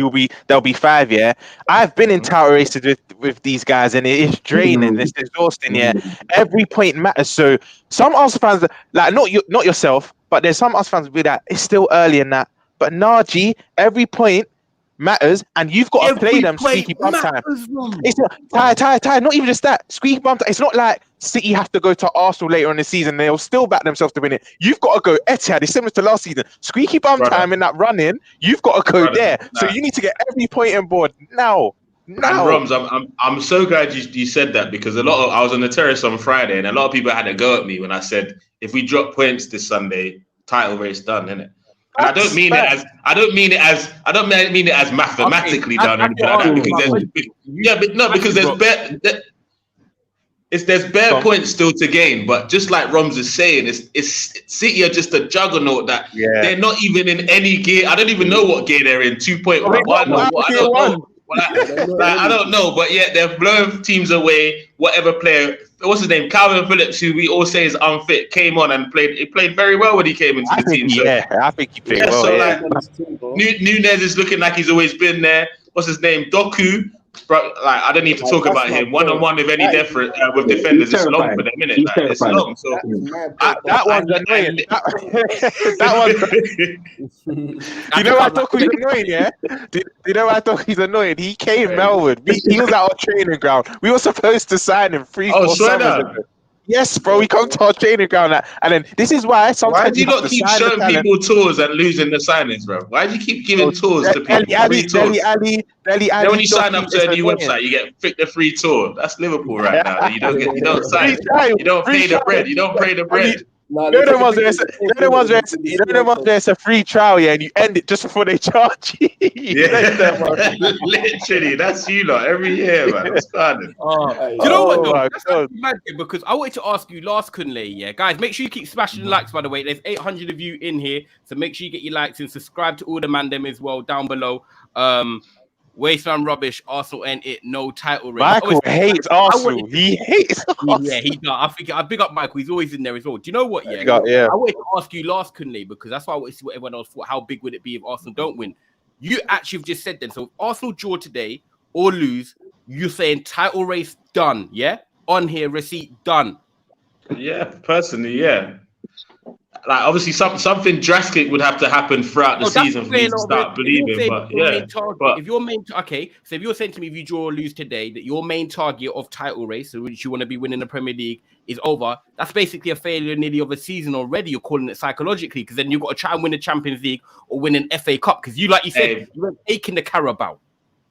C: there'll be 5. Yeah, I've been in title races with these guys, and it is draining. It's exhausting. Yeah, every point matters. So some Arsenal fans, like not yourself, but there's some Arsenal fans will be like, it's still early in that. But Naji, every point matters, and you've got to play them squeaky bum time. It's not Ty, not even just that. Squeaky bum time. It's not like City have to go to Arsenal later in the season. They'll still back themselves to win it. You've got to go Etihad. It's similar to last season. Squeaky bum time in that run-in. You've got to go there. So you need to get every point on board now.
A: And Roms, I'm so glad you said that, because I was on the terrace on Friday and a lot of people had a go at me when I said if we drop points this Sunday, title race done, innit? And I don't mean it as mathematically done or anything like that, because there's bare points still to gain. But just like Roms is saying, it's City are just a juggernaut that they're not even in any gear. I don't even know what gear they're in. 2.1. I don't know, but yet they're blowing teams away. Whatever player, what's his name, Calvin Phillips, who we all say is unfit, came on and played. He played very well when he came into the team.
C: I think he played well.
A: So Nunez is looking like he's always been there. What's his name, Doku? Bro, like I don't need to talk about him. One-on-one with any different with defenders, it's long for them, innit? Like, it's long. So
C: that one's annoying. You know why I thought he's annoying? Yeah. You know why I thought he's annoying? He came Melwood. He was at our training ground. We were supposed to sign him 3-4 summers ago. Yes, bro. We come to our training ground, and then this is why sometimes.
A: Why do you not keep showing people tours and losing the signings, bro? Why do you keep giving tours to people? Then when you sign up to a new website, you get the free tour. That's Liverpool right now. You don't sign. You don't pay the bread. You don't pay the bread.
C: You're the ones where it's a free trial, and you end it just before they charge you.
A: Literally, that's you lot every year, man. It's fun.
B: Do you know what, though? That's mad, because I wanted to ask you last, Kunle, guys, make sure you keep smashing the likes, by the way. There's 800 of you in here, so make sure you get your likes and subscribe to all the mandem as well down below. Wasteland rubbish. Arsenal ain't it. No title race.
C: Michael hates Arsenal. He hates Arsenal.
B: Yeah, he does. I think I big up Michael. He's always in there as well. Do you know what? I wanted to ask you last, Kunle, because that's why I wanted to see what everyone else thought. How big would it be if Arsenal don't win? You actually have just said then. So if Arsenal draw today or lose, you're saying title race done. Yeah, on here, receipt done.
A: Yeah, personally, yeah. Like obviously something drastic would have to happen throughout the season for me to start believing. But
B: if your main so if you're saying to me if you draw or lose today that your main target of title race, which you want to be winning the Premier League, is over, that's basically a failure nearly of a season already. You're calling it psychologically, because then you've got to try and win the Champions League or win an FA Cup, because you, like you said, you were taking the Carabao.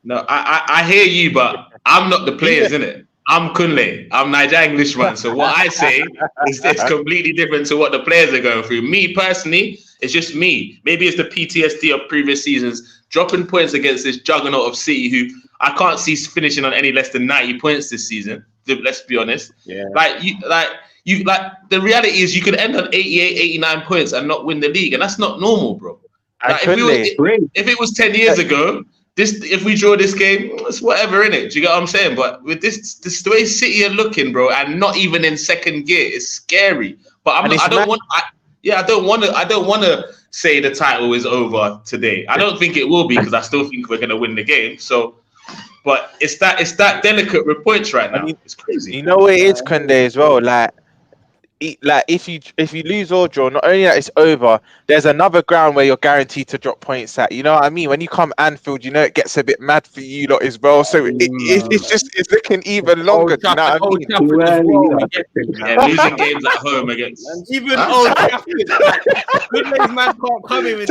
A: No, I hear you, but I'm not the players, innit? I'm Kunle. I'm Niger Englishman. So what I say is completely different to what the players are going through. Me personally, it's just me. Maybe it's the PTSD of previous seasons, dropping points against this juggernaut of City, who I can't see finishing on any less than 90 points this season. Let's be honest. Yeah. The reality is you could end on 88, 89 points and not win the league, and that's not normal, bro. Like, if it was 10 years ago, if we draw this game, it's whatever, innit? Do you get what I'm saying? But with this the way City are looking, bro, and not even in second gear, it's scary. But I don't want to say the title is over today. I don't think it will be, because I still think we're gonna win the game. So, but it's that delicate with points right now. It's crazy.
C: You know what it is, Kunde, as well. Like if you lose or draw, not only that it's over, there's another ground where you're guaranteed to drop points at. You know what I mean? When you come Anfield, you know it gets a bit mad for you lot as well. So it's looking even longer. You know what I mean?
A: Yeah, losing games at home against
B: even Old Trafford. Good man can't come in with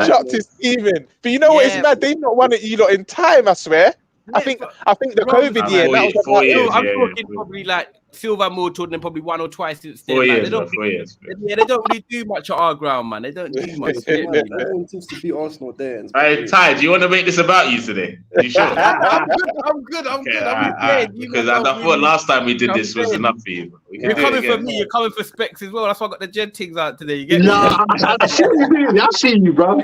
C: chopped his even. But you know what? It's mad. They've not won it you lot in time, I swear. I think the COVID year. That was
A: 4 years.
B: I'm talking probably like Silva more Tottenham probably one or twice since then.
A: 4 years. 4 years.
B: Yeah, they don't really do much at our ground, man. They don't do much.
D: Everyone seems to beat Arsenal there.
A: Hey, Ty, do you want to make this about you today? You sure?
B: I'm good.
A: Because I thought last time we did this was enough for you.
B: You're coming for me. You're coming for specs as well. That's why I got the Jed things out today. You get me?
E: I've seen you, bro.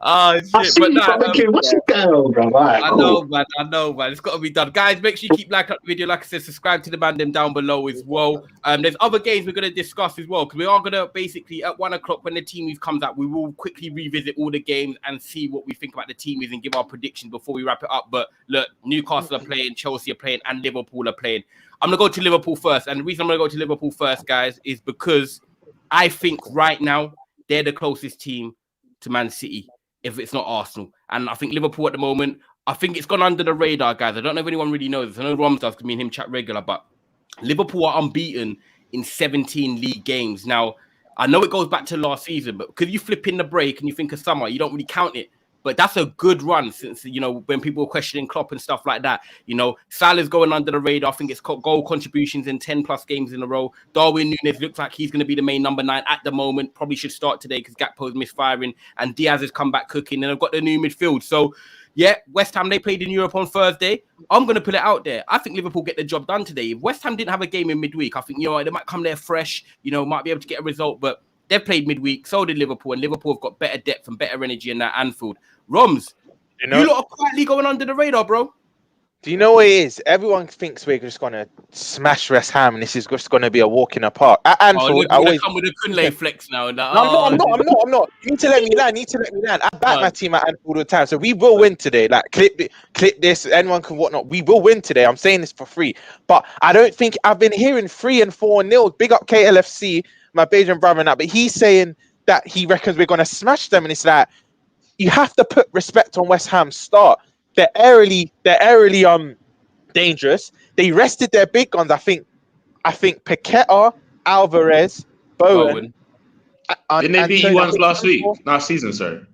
B: Oh shit!
E: What's your girl, bro? Right,
B: I know, man. It's got to be done, guys. Make sure you keep liking the video. Like I said, subscribe to the mandem down below as well. There's other games we're going to discuss as well, because we are going to basically at 1 o'clock when the team news comes out, we will quickly revisit all the games and see what we think about the team and give our predictions before we wrap it up. But look, Newcastle are playing, Chelsea are playing, and Liverpool are playing. I'm going to go to Liverpool first, and the reason I'm going to go to Liverpool first, guys, is because I think right now they're the closest team to Man City if it's not Arsenal. And I think Liverpool at the moment, I think it's gone under the radar, guys. I don't know if anyone really knows this. I know Rom does, because me and him chat regular, but Liverpool are unbeaten in 17 league games. Now, I know it goes back to last season, but because you flip in the break and you think of summer, you don't really count it. But that's a good run since, you know, when people were questioning Klopp and stuff like that. You know, Salah's going under the radar. I think it's got goal contributions in 10 plus games in a row. Darwin Núñez looks like he's going to be the main number 9 at the moment. Probably should start today because Gakpo's misfiring and Diaz has come back cooking. And I've got the new midfield. So, yeah, West Ham, they played in Europe on Thursday. I'm going to put it out there. I think Liverpool get the job done today. If West Ham didn't have a game in midweek, I think, you know, they might come there fresh, you know, might be able to get a result. But they've played midweek, so did Liverpool, and Liverpool have got better depth and better energy in that Anfield. Roms, you lot are quietly going under the radar, bro.
C: Do you know what it is? Everyone thinks we're just gonna smash West Ham, and this is just gonna be a walk in the park. At Anfield,
B: I always come with a Kunle flex now.
C: I'm not. You need to let me land. I back my team at Anfield all the time, so we will win today. Like clip this. Anyone can whatnot. We will win today. I'm saying this for free, but I don't think I've been hearing 3 and 4-0. Big up KLFC, my Bajan brother, and that. But he's saying that he reckons we're gonna smash them, and it's like you have to put respect on West Ham's start. They're airily dangerous. They rested their big guns. I think Paqueta, Alvarez, Bowen.
A: Didn't they beat you once last season, sorry?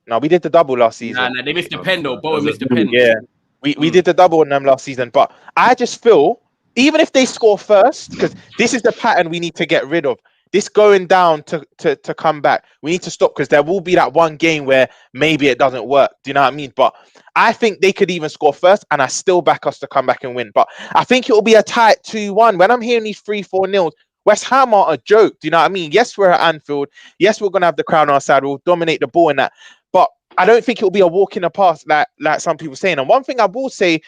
C: No, we did the double last season.
B: Nah, they missed the pen though. Bowen missed the pen.
C: Yeah, we did the double on them last season. But I just feel, even if they score first, because this is the pattern we need to get rid of. This going down to come back, we need to stop, because there will be that one game where maybe it doesn't work. Do you know what I mean? But I think they could even score first, and I still back us to come back and win. But I think it will be a tight 2-1. When I'm hearing these 3-4-0s, West Ham are a joke. Do you know what I mean? Yes, we're at Anfield. Yes, we're going to have the crowd on our side. We'll dominate the ball in that. But I don't think it will be a walk in the park like some people are saying. And one thing I will say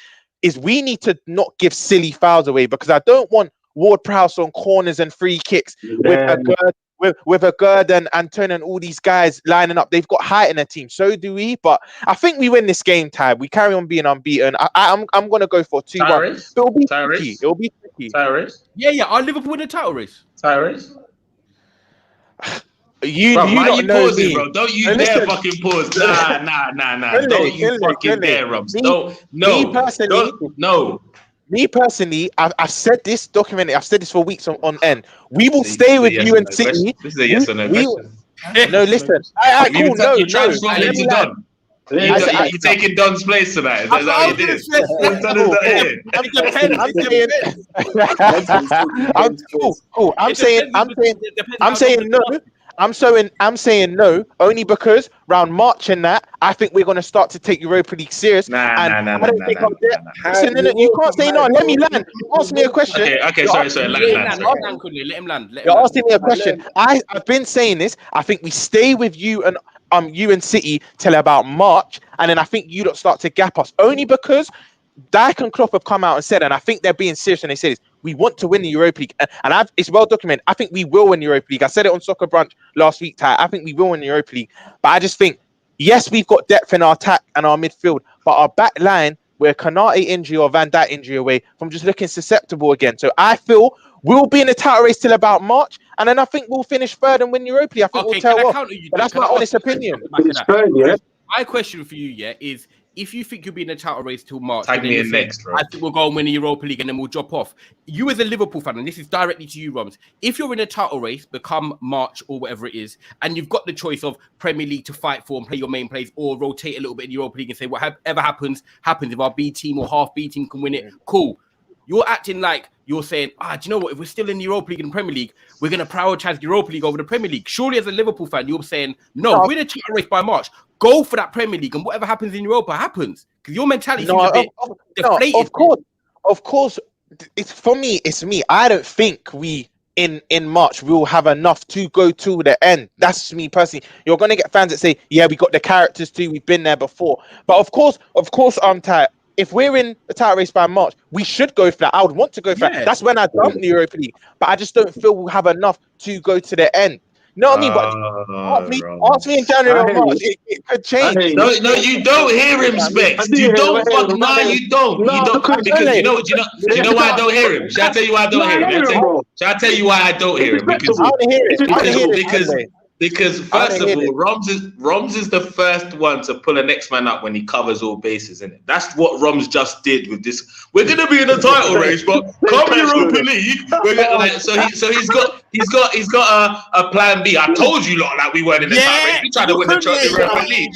C: is we need to not give silly fouls away, because I don't want Ward-Prowse on corners and free kicks with a Gerd and Anton and all these guys lining up. They've got height in their team. So do we. But I think we win this game, Ty. We carry on being unbeaten. I'm going to go for 2-1. It'll be tricky. It'll be tricky.
A: Tyrese?
B: Yeah. Are Liverpool in the title race?
A: Tyrese?
C: You
A: bro, why
C: don't
A: you
C: know
A: pausing,
C: me.
A: bro? Don't you dare fucking pause. Nah. Don't you fucking dare, Robs. No.
C: Me personally, I've said this documented. I've said this for weeks on end. We will stay with you and City.
A: This is a yes or no question.
C: No, listen. Cool.
A: You transformed into Don. You're taking Don's place tonight. Is that how you did it?
C: Cool. I'm saying no, only because round March and that, I think we're going to start to take Europa League serious.
A: Nah.
C: Listen, you can't say no. Let me land. Ask me a question.
A: Okay, sorry. Let
B: him land.
C: You're asking me a question. I've been saying this. I think we stay with you and City till about March, and then I think you don't start to gap us. Only because Dijk and Klopp have come out and said, and I think they're being serious when they say this, we want to win the Europa League. And it's well documented. I think we will win the Europa League. I said it on Soccer Brunch last week, Ty. I think we will win the Europa League. But I just think, yes, we've got depth in our attack and our midfield, but our back line, we're Konate injury or Van Dijk injury away from just looking susceptible again. So I feel we'll be in the title race till about March, and then I think we'll finish third and win the Europa League. I think we'll tell well. But that's my honest opinion.
B: My question for you, is if you think you'll be in the title race till March,
A: tag me in next, bro.
B: I think we'll go and win the Europa League and then we'll drop off. You as a Liverpool fan, and this is directly to you, Roms, if you're in a title race, become March or whatever it is, and you've got the choice of Premier League to fight for and play your main plays, or rotate a little bit in the Europa League and say whatever happens. If our B team or half B team can win it, cool. You're acting like you're saying, do you know what? If we're still in the Europa League and Premier League, we're going to prioritize the Europa League over the Premier League. Surely, as a Liverpool fan, you're saying, no, we're in a title race by March. Go for that Premier League, and whatever happens in Europa happens. Because your mentality is a bit deflated.
C: Of course. It's me. I don't think we in March we'll have enough to go to the end. That's me personally. You're going to get fans that say, yeah, we got the characters too. We've been there before. But of course, I'm tired. If we're in the title race by March, we should go for that. I would want to go for that. That's when I dump the Europa League. But I just don't feel we'll have enough to go to the end. You know what I mean? But ask me in January or March. It could change.
A: No, you don't hear him, Specs. You don't. You don't. Because you know why I don't hear him? Shall I tell you why I don't hear him? Shall I tell you why I don't hear him? Because Because first of all, Roms is the first one to pull a next man up when he covers all bases, isn't it? That's what Roms just did with this. We're gonna be in a title race, but come Europa League. We're gonna, like, he's got a plan B. I told you lot like we weren't in the title race. We tried to win the Europa League.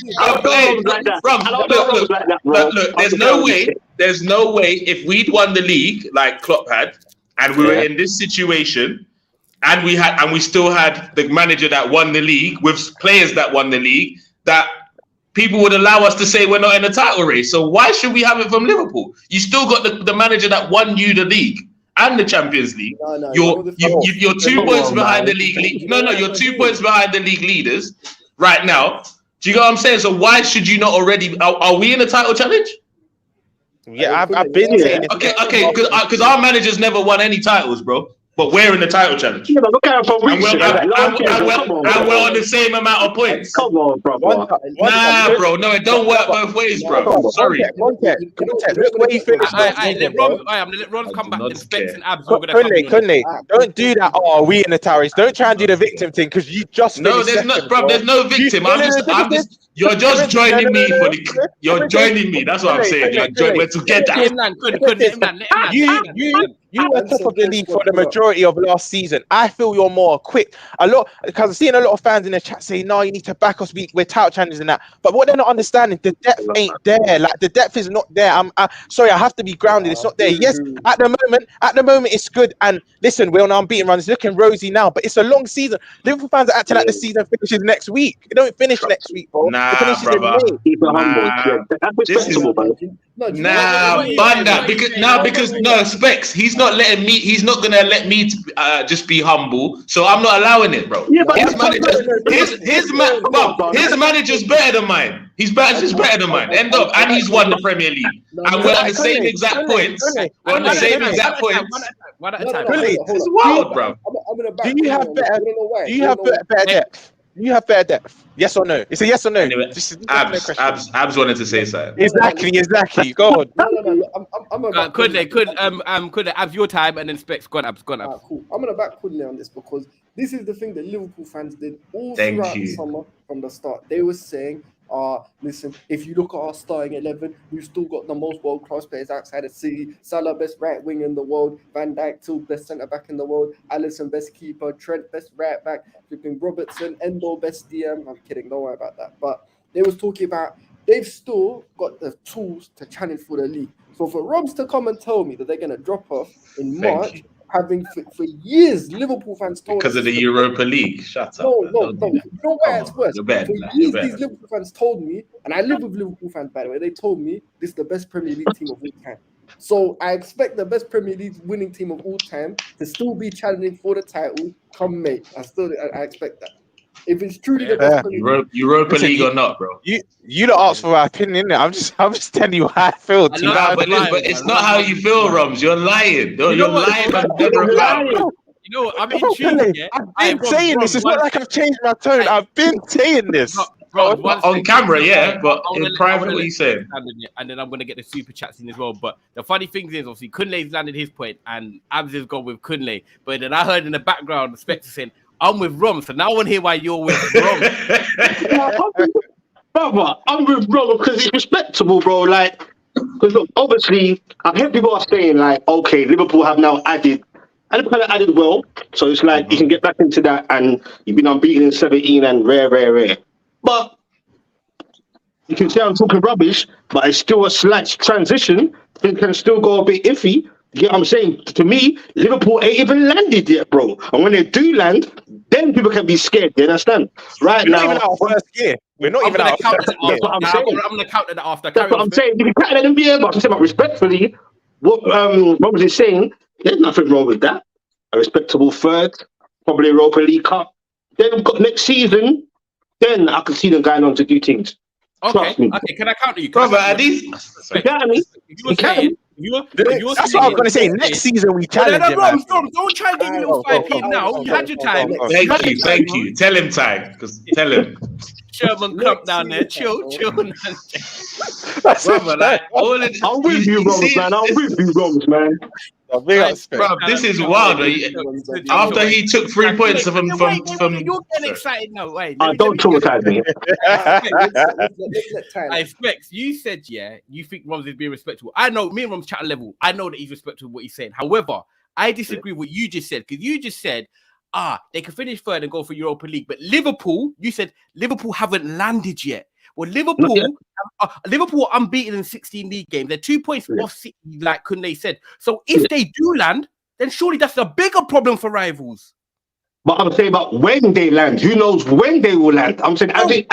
A: Look, there's no way if we'd won the league like Klopp had, and we were in this situation. And we still had the manager that won the league with players that won the league, that people would allow us to say we're not in a title race. So why should we have it from Liverpool? You still got the manager that won you the league and the Champions League. You're 2 points behind the league. No, you're 2 points behind the league leaders right now. Do you get what I'm saying? So why should you not already? Are we in a title challenge?
C: Yeah, I've been saying it.
A: Okay, because our managers never won any titles, bro. But we're in the title challenge.
E: Yeah, look at it from
A: and we're on the same amount of points.
E: Come on, bro.
A: Nah, bro. No, it don't work both ways, bro. Sorry.
C: Look where you finished.
B: Let Ron come back and Specs and Abs.
C: Couldn't don't do that. Oh, we in the tower race. Don't try and do the victim thing because you just
A: no. There's no, bro. There's no victim. I'm just. You're just joining me for the. You're joining me. That's what I'm saying. We're together.
C: You were top of the league for the majority of last season. I feel you're more equipped. Because I'm seeing a lot of fans in the chat say, no, you need to back us. We're title challengers and that. But what they're not understanding, the depth ain't there. Like, the depth is not there. Sorry, I have to be grounded. It's not there. Yes, at the moment, it's good. And listen, we're on an unbeaten run. It's looking rosy now, but it's a long season. Liverpool fans are acting like the season finishes next week. It don't finish next week, bro.
A: Nah, brother. Bun that. Because Specs, he's not letting me. He's not gonna let me just be humble. So I'm not allowing it, bro.
E: Yeah, but
A: his manager's better than mine. His manager's better than mine. End up, and he's won the Premier League. And we're at the same exact points. We're on the same exact points. It's wild, bro.
C: Do you have better? Do you have better depth? Do you have better depth? Yes or no? It's a yes or no.
A: Anyway, Abs wanted to say something.
C: Exactly. Go on.
B: Could Abs your time and then Specs. Go on, Abs.
D: Cool. I'm gonna back Kudley on this because this is the thing that Liverpool fans did all throughout the summer from the start. They were saying, listen, if you look at our starting 11, we've still got the most world-class players outside of City. Salah, best right wing in the world. Van Dijk, still best centre-back in the world. Alisson, best keeper. Trent, best right back. Flipping Robertson. Endo, best DM. I'm kidding, don't worry about that. But they was talking about they've still got the tools to challenge for the league. So for Robs to come and tell me that they're going to drop off in March, having for years Liverpool fans told
A: because of the Europa League. Shut up.
D: No. You know why it's worse? For years, these Liverpool fans told me, and I live with Liverpool fans, by the way, they told me this is the best Premier League team of all time. So I expect the best Premier League winning team of all time to still be challenging for the title come May. I expect that. If it's truly the best
A: Europa League or not, bro.
C: You don't ask for my opinion, innit? I'm just telling you how I feel.
A: But it's not how you feel, Roms. You're lying. You're lying.
B: You know what? I'm intrigued.
C: I've been saying this. It's not like I've changed my tone. I've been saying this.
A: On camera, yeah, but in private, what you saying?
B: And then I'm going to get the super chats in as well. But the funny thing is, obviously, Kunle's landed his point and Abs has gone with Kunle. But then I heard in the background the Spectre saying, I'm with Rom, so now I want to hear why you're with Rom.
E: Brother, I'm with Rom because it's respectable, bro. Like, because look, obviously, I've heard people are saying, like, okay, Liverpool have now added, and Liverpool have added well, so it's like you can get back into that, and you've been unbeaten in 17 and rare. But you can say I'm talking rubbish, but it's still a slight transition. It can still go a bit iffy. You know what I'm saying? To me, Liverpool ain't even landed yet, bro. And when they do land, then people can be scared. You understand? Right now,
C: we're not even out of first gear. We're not even out of first gear.
E: That's what I'm saying.
B: I'm going to counter that after.
E: That's what I'm saying. You can counter that in the but I'm saying, respectfully, what Rob is saying, there's nothing wrong with that. A respectable third, probably Europa League Cup. Then we've got next season. Then I can see them going on to do things.
B: Okay, can I counter you?
A: Brother, are these?
E: You can me. You can.
C: That's what I was going to say. Next season we challenge him.
B: Don't try and get your little 5p now. You had your time.
A: Thank you. Tell him time, because tell him.
B: Sherman Clump down there. Chill.
A: Brother, like all of
E: I'm with you, Roms, man. I'm with you, Roms, man.
A: Bro, this is wild. After he took 3 points from
B: You're getting excited now. Wait,
E: Don't traumatize me.
B: I Specs, you said, yeah, you think Roms is being respectful. I know, me and Roms chat a level. I know that he's respectful of what he's saying. However, I disagree with what you just said, because you just said, they can finish third and go for Europa League. But Liverpool, you said Liverpool haven't landed yet. Well, Liverpool are unbeaten in 16 league games. They're 2 points off City, like Kunle said. So if they do land, then surely that's a bigger problem for rivals.
E: But I'm saying about when they land. Who knows when they will land? I'm saying as it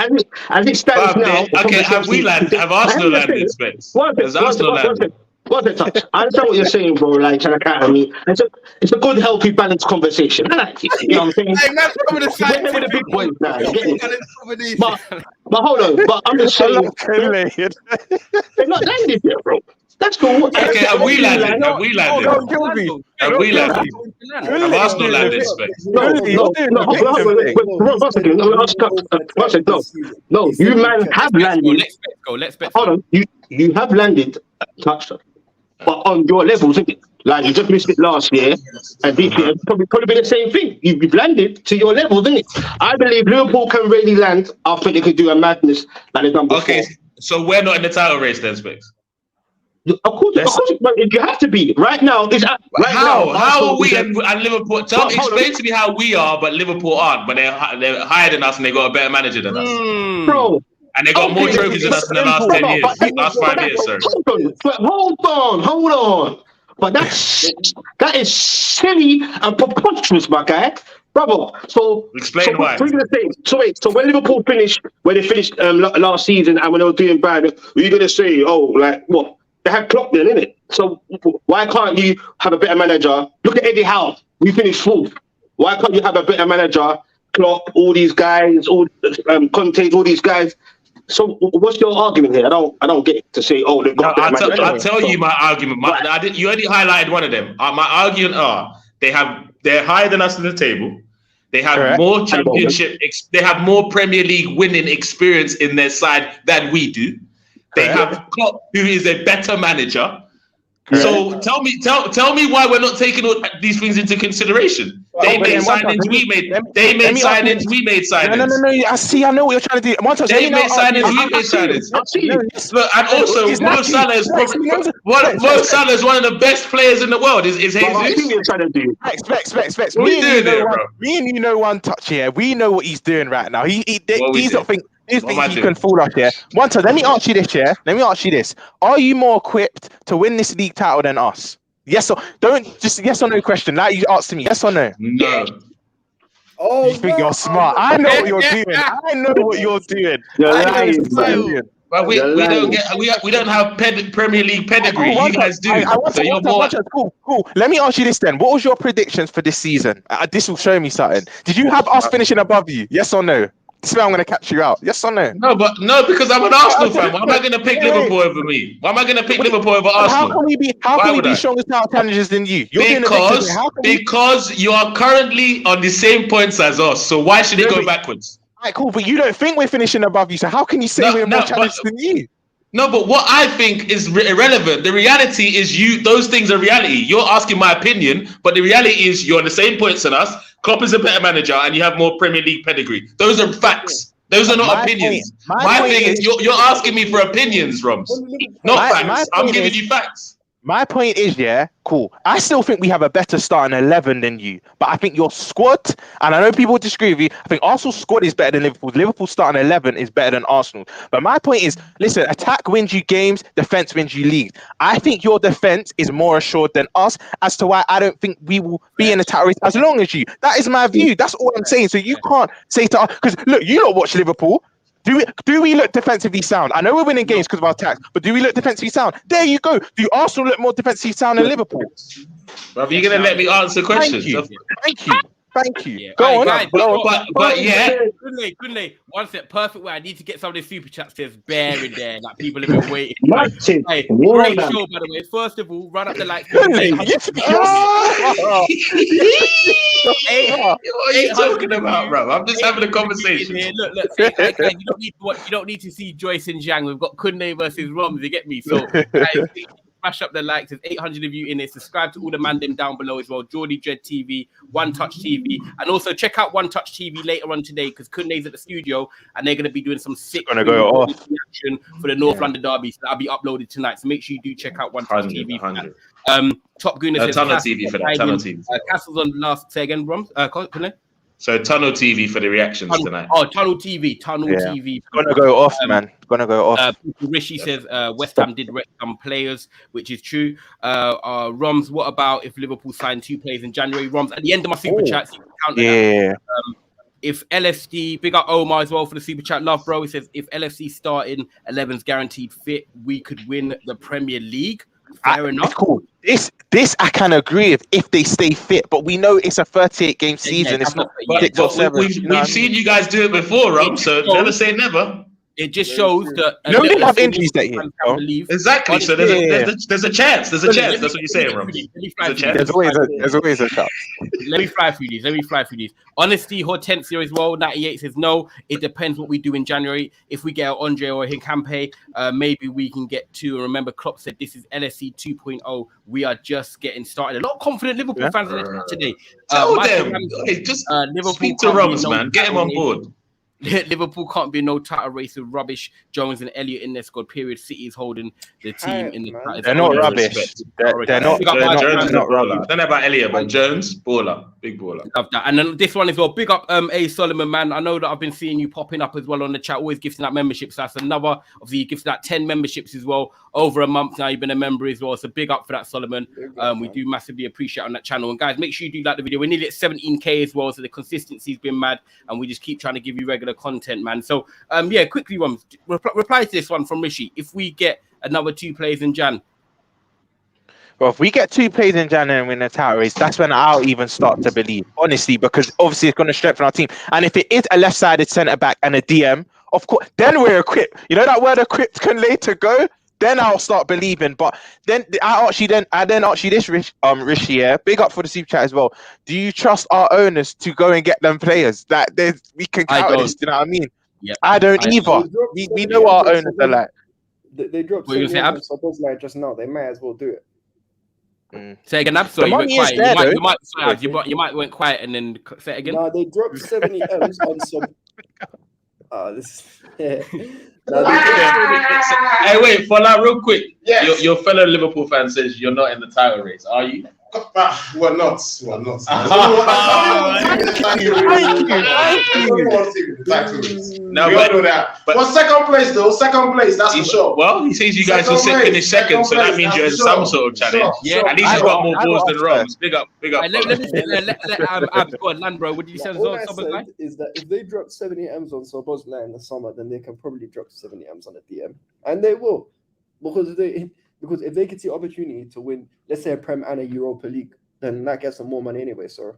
E: stands now.
A: Okay, have Arsenal landed, Spence? Has Arsenal landed?
E: What's the touch? I understand what you're saying, bro. Like trying to catch me. It's a good, healthy, balanced conversation. I like it. You know what I'm saying?
B: Hey, that's some of the side
E: with the big boys now. But hold on. But I'm just saying they're not landed yet, bro. That's cool.
A: Okay, have we landed? Have we landed? Have we landed? Have Arsenal landed, Spence?
E: No. You man have landed.
B: Let's bet.
E: Hold on. You have landed touchdown. But on your levels, isn't it? Like you just missed it last year, and this year probably be the same thing. You've landed to your levels, isn't it? I believe Liverpool can really land after they could do a madness like they've done before.
A: Okay, so we're not in the title race then, Specs.
E: Of course, you have to be right now. How are we and Liverpool? Explain to me how we are, but Liverpool aren't. But they're higher than us, and they got a better manager than us, bro.
A: And they got more trophies than us in the last 10 years. Last 5 years, sir.
E: Hold on. But that is silly and preposterous, my guy. Bravo. So
A: explain why.
E: So when Liverpool finished, last season, and when they were doing bad, were you gonna say, like what? They had Klopp then, innit? So why can't you have a better manager? Look at Eddie Howe. We finished fourth. Why can't you have a better manager? Klopp, all these guys, Conte, all these guys. So what's your argument here? I don't get it to say, they've got better manager.
A: I'll tell you my argument. You already highlighted one of them. My argument they're higher than us in the table. They have more championship. They have more Premier League winning experience in their side than we do. They have Klopp, who is a better manager. So tell me why we're not taking all these things into consideration. They made signings, we made signings.
C: No. I know what you're trying to do.
A: They made signings, we made signings. Look, and also Mo Salah is one of the best players in the world. Is Jesus?
E: I think you're trying to do.
C: Specs. Me and you know one touch here. We know what he's doing right now. He's not thinking. He can fool us here. One time, let me ask you this. Are you more equipped to win this league title than us? Yes or don't just yes or no question. Like you asked me, yes or no?
A: No.
C: You think you're smart? I know what you're doing.
A: But we don't have Premier League pedigree. You guys do. So you're more.
C: Cool. Let me ask you this then. What was your predictions for this season? This will show me something. Did you have us finishing above you? Yes or no? This is where I'm going to catch you out. Yes or no?
A: No, because I'm an Arsenal fan. Why am I going to pick Liverpool over me? Why am I going to pick Liverpool over Arsenal?
C: How can we be stronger title challengers than you?
A: Because you are currently on the same points as us. So why should it go backwards?
C: Right, cool. But you don't think we're finishing above you. So how can you say we're more challenged than you?
A: No, but what I think is irrelevant. The reality is those things are reality. You're asking my opinion, but the reality is you're on the same points than us. Klopp is a better manager and you have more Premier League pedigree. Those are facts. Those are not opinions. My thing is you're asking me for opinions, Roms. Not facts. I'm giving you facts.
C: My point is, cool. I still think we have a better starting 11 than you, but I think your squad, and I know people disagree with you, I think Arsenal's squad is better than Liverpool's. Liverpool's starting 11 is better than Arsenal. But my point is, listen, attack wins you games, defense wins you leagues. I think your defense is more assured than us, as to why I don't think we will be in the title race as long as you. That is my view. That's all I'm saying. So you can't say to us, because look, you don't watch Liverpool. Do we look defensively sound? I know we're winning games because of our attacks, but do we look defensively sound? There you go. Do Arsenal look more defensively sound than Liverpool?
A: Brother, you're going to let me answer questions.
C: Thank you. Thank you.
B: Yeah.
C: Go on.
B: Guys,
A: But yeah.
B: Kunle, one step, perfect way. I need to get some of the super chats. There's bear in there, like people have been waiting.
E: Martin,
B: Hey,
E: well
B: great
E: done.
B: show, by the way. First of all, run up the likes.
C: Kunle,
A: What are you talking about, bro? I'm just having a conversation.
B: Look, say, guys, you don't need to see Joyce and Zhang. We've got Kunle versus Roms. You get me? So, guys, smash up the likes. There's 800 of you in it. Subscribe to all the mandem down below as well. Geordie Dread TV, One Touch TV, and also check out One Touch TV later on today because Kunle's at the studio and they're going to be doing some sick reaction for the North London derby. So that'll be uploaded tonight. So make sure you do check out One Touch TV. Top Gooner says
A: Tunnel TV for that. Tunnel TV.
B: Castle's on last. Say again, Roms. Kunle.
A: So Tunnel TV for the reactions tonight.
B: Oh, Tunnel TV. TV.
C: It's gonna go off, man. It's gonna go off.
B: Rishi says West Ham did rest some players, which is true. Roms, what about if Liverpool signed 2 players in January? Roms, at the end of my super chats, you can counter that. If LFC, big up Omar as well for the super chat. Love, bro. He says if LFC starting 11's guaranteed fit, we could win the Premier League. Fair enough.
C: Cool. This I can agree with if they stay fit, but we know it's a 38-game season. It's not 6 or 7.
A: We've seen you guys do it before, Rob. So never say never.
B: It just shows that
C: we didn't have injuries that year.
A: Exactly. So there's a chance. There's a chance. That's what you're saying, Rob.
C: There's always a chance.
B: Let me fly through these. Honesty, Hortensio as well. 98 says no. It depends what we do in January. If we get Andre or Hincampe, maybe we can get 2. And remember, Klopp said this is LSE 2.0. We are just getting started. A lot of confident Liverpool fans in the chat today.
A: Tell them. Just
B: Liverpool
A: speak to Roms, man. Get him on board.
B: Liverpool can't be no title race with rubbish. Jones and Elliott in their squad. Period. City is holding the team in the title.
C: They're not rubbish. They're not
A: rubbish. I don't know about Elliott, but Jones, baller, big baller.
B: Love that. And then this one as well. Big up, A Solomon, man. I know that I've been seeing you popping up as well on the chat. Always gifting out memberships. That's another. Obviously, you gifted out 10 memberships as well. Over a month now, you've been a member as well. So big up for that, Solomon. We do massively appreciate on that channel. And guys, make sure you do like the video. We're nearly at 17K as well. So the consistency's been mad, and we just keep trying to give you regular content, man. So quickly, one reply to this one from Rishi. If we get another 2 players in Jan.
C: Well, if we get 2 players in Jan and win the title race, that's when I'll even start to believe, honestly, because obviously it's going to strengthen our team. And if it is a left-sided centre-back and a DM, of course, then we're equipped. You know that word equipped can later go? Then I'll start believing. But then I ask you this, Rishi, yeah, big up for the super chat as well. Do you trust our owners to go and get them players? That we can count this, you know what I mean?
B: Yep.
C: I don't either. We know our owners are like.
D: They dropped like just now. They might as well do it.
B: Say again, Abs. You went quiet. You might went quiet and then say it again.
D: No, they dropped 70 M's on some.
A: Hey, wait, for that real quick. Yes. Your fellow Liverpool fan says you're not in the title race. Are you?
F: We're not.
A: No,
F: we all know that. But second place, though. Second place, that's for sure.
A: Well, he says you guys will finish second, so that means you're in some sort of challenge.
B: Yeah,
A: at least he's got more balls than Roms. Big up.
B: Let go on, land, bro. What did you say?
D: All I said is that if they drop 70 M's on Sobozla in the summer, then they can probably drop 70 M's on the DM, and they will, because if they get the opportunity to win, let's say a Prem and a Europa League, then that gets them more money anyway. So,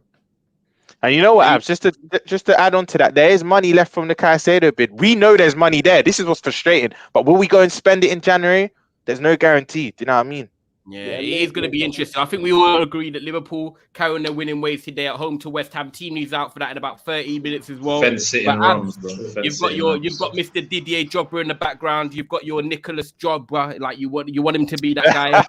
C: and you know what, Abs? Just to add on to that, there is money left from the Caicedo bid. We know there's money there. This is what's frustrating. But will we go and spend it in January? There's no guarantee. Do you know what I mean?
B: Yeah, it is going to be interesting. I think we all agree that Liverpool carry on their winning ways today at home to West Ham. Team needs out for that in about 30 minutes as well. You've got Mr. Didier Jobber in the background. You've got your Nicholas Jobber, like you want him to be that guy.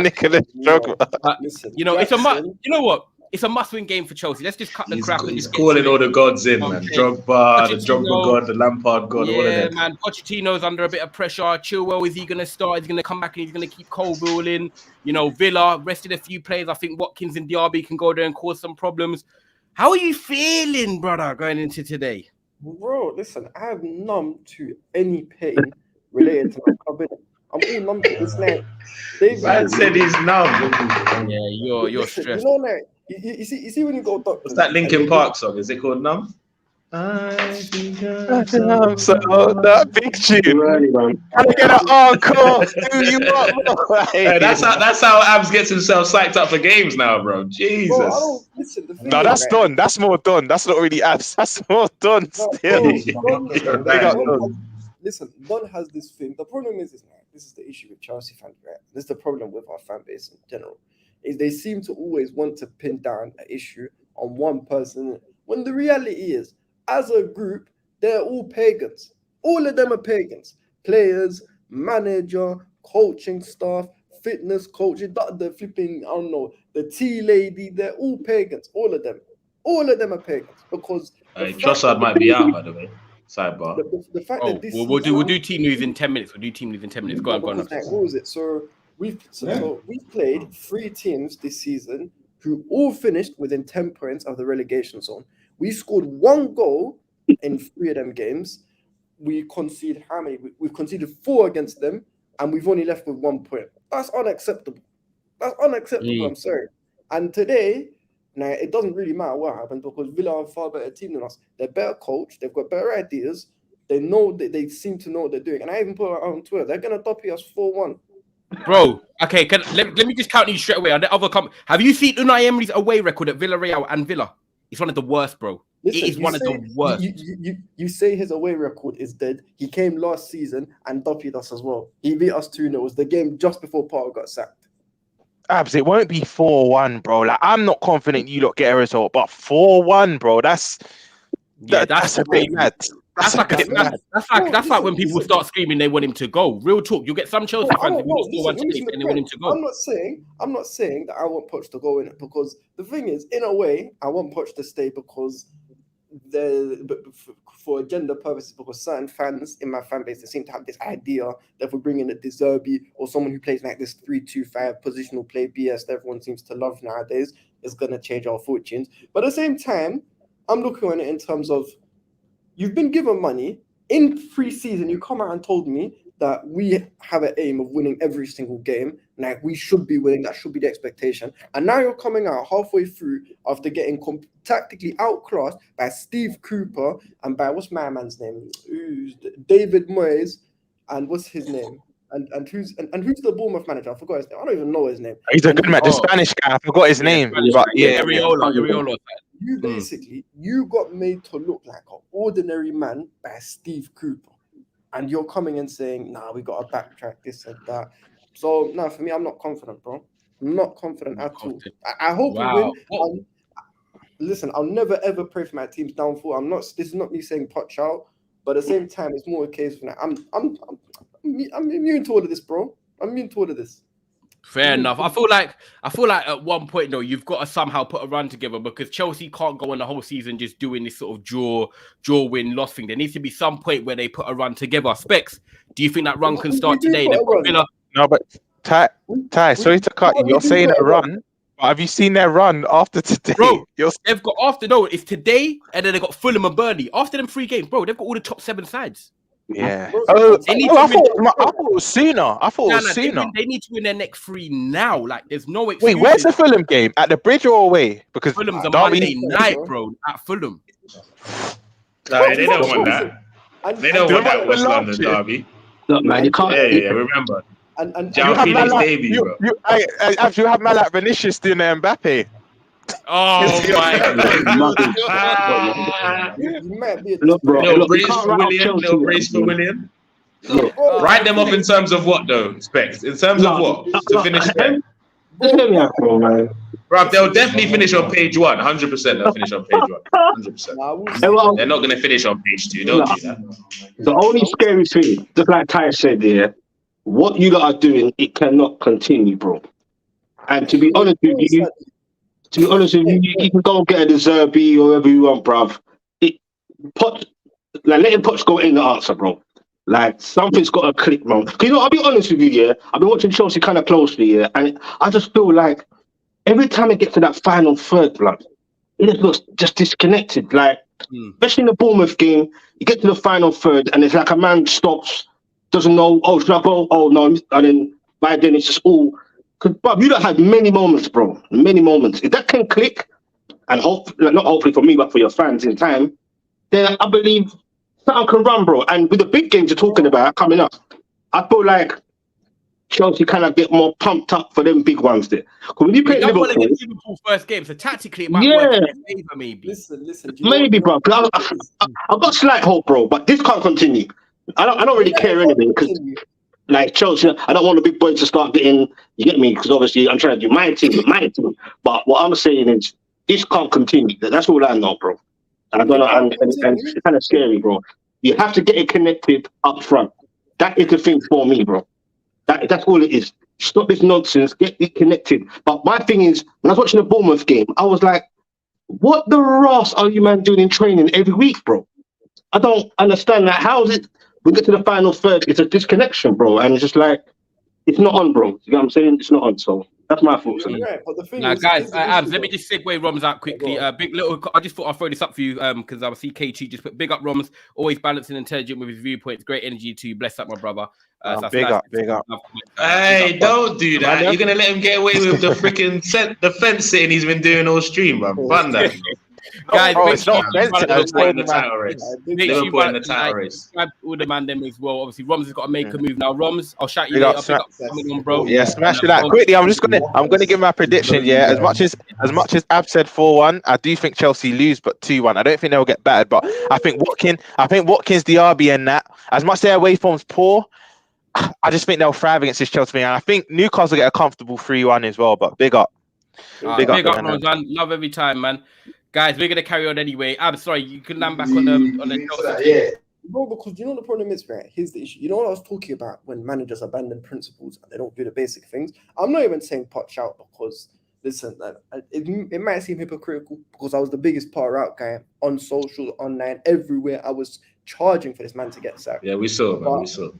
C: Nicholas Jobber.
B: It's a must. You know what? It's a must-win game for Chelsea. Let's just cut the crap.
A: He's calling all the gods in, man. Drogba, the Drogba god, the Lampard god, all of them.
B: Yeah, man. Pochettino's under a bit of pressure. Chilwell, is he going to start? He's going to come back and he's going to keep Colville in. Villa rested a few players. I think Watkins and Diaby can go there and cause some problems. How are you feeling, brother, going into today?
D: Bro, listen, I have numb to any pain related to my club. I'm all numb to this night.
A: Man said he's numb.
B: Yeah, you're stressed.
D: You see when you go doctor.
A: What's that Linkin Park song? Is it called Numb?
C: So that big tune.
E: Really, man.
C: Can I get an encore? Do you want?
A: Hey, that's how Abs gets himself psyched up for games now, bro. Jesus.
D: Bro, I don't listen. The thing
C: No,
D: is,
C: that's
D: right,
C: done. That's more done. That's not really abs. That's more done
D: no,
C: still.
D: Don,
C: Big up, Don.
D: listen, Don has this thing. The problem is, this is the issue with Chelsea fans, right? This is the problem with our fan base in general. Is they seem to always want to pin down an issue on one person, when the reality is, as a group, they're all pagans. All of them are pagans. Players, manager, coaching staff, fitness coach, the flipping, I don't know, the tea lady, they're all pagans. All of them. All of them are pagans. Because
A: Trossard might be out, by the way. Sidebar.
D: the fact
B: Oh,
D: that this
B: we'll do team news in 10 minutes. We'll do team news in 10 minutes. Go on.
D: Like, what was it? So we've played 3 teams this season who all finished within 10 points of the relegation zone. We scored 1 goal in 3 of them games. We conceded how many? We've conceded 4 against them, and we've only left with 1 point. That's unacceptable. That's unacceptable. I'm sorry. And today, now it doesn't really matter what happened because Villa are a far better team than us. They're better coached. They've got better ideas. They know that they seem to know what they're doing. And I even put it on Twitter. They're gonna dopey us 4-1.
B: Bro, okay, let me just count you straight away. On the other have you seen Unai Emery's away record at Villarreal and Villa? It's one of the worst, bro.
D: Listen,
B: it is one of the worst.
D: You say his away record is dead. He came last season and doppied us as well. He beat us 2-0. It was the game just before Potter got sacked.
C: Abs, it won't be 4-1, bro. Like, I'm not confident you lot get a result, but 4-1, bro. That's a bit mad. That's like when people start screaming they want him to go. Real talk. You get some Chelsea fans who still want to and they want him to go.
D: I'm not saying that I want Poch to go in it, because the thing is, in a way, I want Poch to stay because for agenda purposes, because certain fans in my fan base, they seem to have this idea that if we bring in a De Zerbi or someone who plays like this 3-2-5 positional play BS that everyone seems to love nowadays, is going to change our fortunes. But at the same time, I'm looking at it in terms of, you've been given money. In pre-season, you come out and told me that we have an aim of winning every single game. Like, we should be winning. That should be the expectation. And now you're coming out halfway through after getting tactically outclassed by Steve Cooper and by, what's my man's name? David Moyes. And what's his name? And who's the Bournemouth manager? I forgot his name. I don't even know his name.
C: He's a good man. The Spanish guy. I forgot his name. But
B: Areola.
D: You got made to look like an ordinary man by Steve Cooper, and you're coming and saying, "Nah, we got to backtrack this and that." So, no, for me, I'm not confident, bro. I'm not confident at all. I hope we win. Listen, I'll never ever pray for my team's downfall. This is not me saying Poch out, but at the same time, it's more a case for that. I'm immune to all of this, bro. I'm immune to all of this.
B: Fair enough. I feel like at one point though, you've got to somehow put a run together, because Chelsea can't go on the whole season just doing this sort of draw win loss thing. There needs to be some point where they put a run together. Specs, do you think that run can start today?
C: No, but Ty, sorry to cut you. You're saying a run. Have you seen their run after today?
B: Bro, they've got it's today, and then they got Fulham and Burnley. After them 3 games, bro, they've got all the top 7 sides.
C: Yeah. I thought it was sooner.
B: They need to win their next 3 now. Like, there's no
C: Wait,
B: excuse.
C: where's the Fulham game? At the Bridge or away? Because
B: Fulham's a Monday night, bro, at Fulham.
A: They don't want that. They don't want that West London derby.
E: Look, man, you can't.
A: Yeah, remember.
D: And
C: you have man like Vinicius doing the Mbappe.
B: Oh
E: my! Look, bro.
A: Little brace for William. Write them up in terms of what, though? Specs. In terms of what? To finish them. Bro, they'll definitely finish on page 1. 100%. They'll finish on page 1. 100%. They're not going to finish on page 2. Don't do that.
E: The only scary thing, just like Ty said there, what you lot are doing, it cannot continue, bro. And to be honest with you, you can go and get a De Zerbi or whatever you want, bruv. Letting Poch go in the answer, bro. Like, something's got to click, bro. You know, I'll be honest with you, yeah. I've been watching Chelsea kind of closely, yeah, and I just feel like every time it gets to that final third, blood, it just looks just disconnected. Like, especially in the Bournemouth game, you get to the final third, and it's like a man stops, doesn't know, oh, should I go? Oh, no. And then by then it's just all... Because, Bob, you don't have many moments, bro. Many moments. If that can click, and not hopefully for me, but for your fans in time, then I believe something can run, bro. And with the big games you're talking about coming up, I feel like Chelsea kind of get more pumped up for them big ones there. Because when you play
B: They don't want to
E: Liverpool,
B: get Liverpool first game, so tactically it might work in their favour, maybe.
D: Listen. Do you know
E: maybe, bro.
D: what-
E: 'Cause I've got slight hope, bro. But this can't continue. I don't really care anyway. Because like Chelsea, I don't want the big boys to start getting. You get me? Because obviously I'm trying to do my team. But what I'm saying is this can't continue. That's all I know, bro. And I don't know. And it's kind of scary, bro. You have to get it connected up front. That is the thing for me, bro. That's all it is. Stop this nonsense. Get it connected. But my thing is, when I was watching the Bournemouth game, I was like, what the Ross are you man doing in training every week, bro? I don't understand that. How is it we get to the final third? It's a disconnection, bro. And it's just like, it's not on, bro. You know what I'm saying? It's not on. So that's my thoughts.
D: Right, but the thing
B: Now,
D: is,
B: guys, Abs, let me just segue Roms out quickly. Big little. I just thought I'd throw this up for you because I see KG just put big up Roms, always balanced and intelligent with his viewpoints. Great energy too. Bless up, my brother. So
C: big up.
A: Hey, don't do that. You're gonna let him get away with the freaking the fence sitting he's been doing all stream, bro. Fun that.
B: Guys,
C: Oh,
B: make
C: it's
B: sure
C: not
B: you
C: offensive.
B: follow
C: It's
A: Liverpool in the
C: man.
A: title race.
B: Make sure you
A: Liverpool in the
B: follow-
A: title race.
B: subscribe to all the man them as well. Obviously, Roms has got to make a move now. Roms, I'll shout you
C: Big
B: later.
C: up,
B: Big up coming on, bro.
C: Yeah, smash it out quickly. I'm gonna give my prediction. Yeah, as much as Ab said 4-1, I do think Chelsea lose, but 2-1. I don't think they'll get battered, but I think Watkins, Diaby, and that. As much as their away form's poor, I just think they'll thrive against this Chelsea team, and I think Newcastle get a comfortable 3-1 as well. But big up,
B: Big up,
C: man.
B: man. Love every time, man. Guys, we're gonna carry on anyway. I'm sorry, you can land back on the Chelsea.
F: Yeah.
D: Bro, because you know the problem is, right? Here's the issue. You know what I was talking about when managers abandon principles and they don't do the basic things? I'm not even saying Poch out because, listen, it might seem hypocritical because I was the biggest Potter out guy on social, online, everywhere. I was charging for this man to get sacked.
A: Yeah, we saw, man. We saw.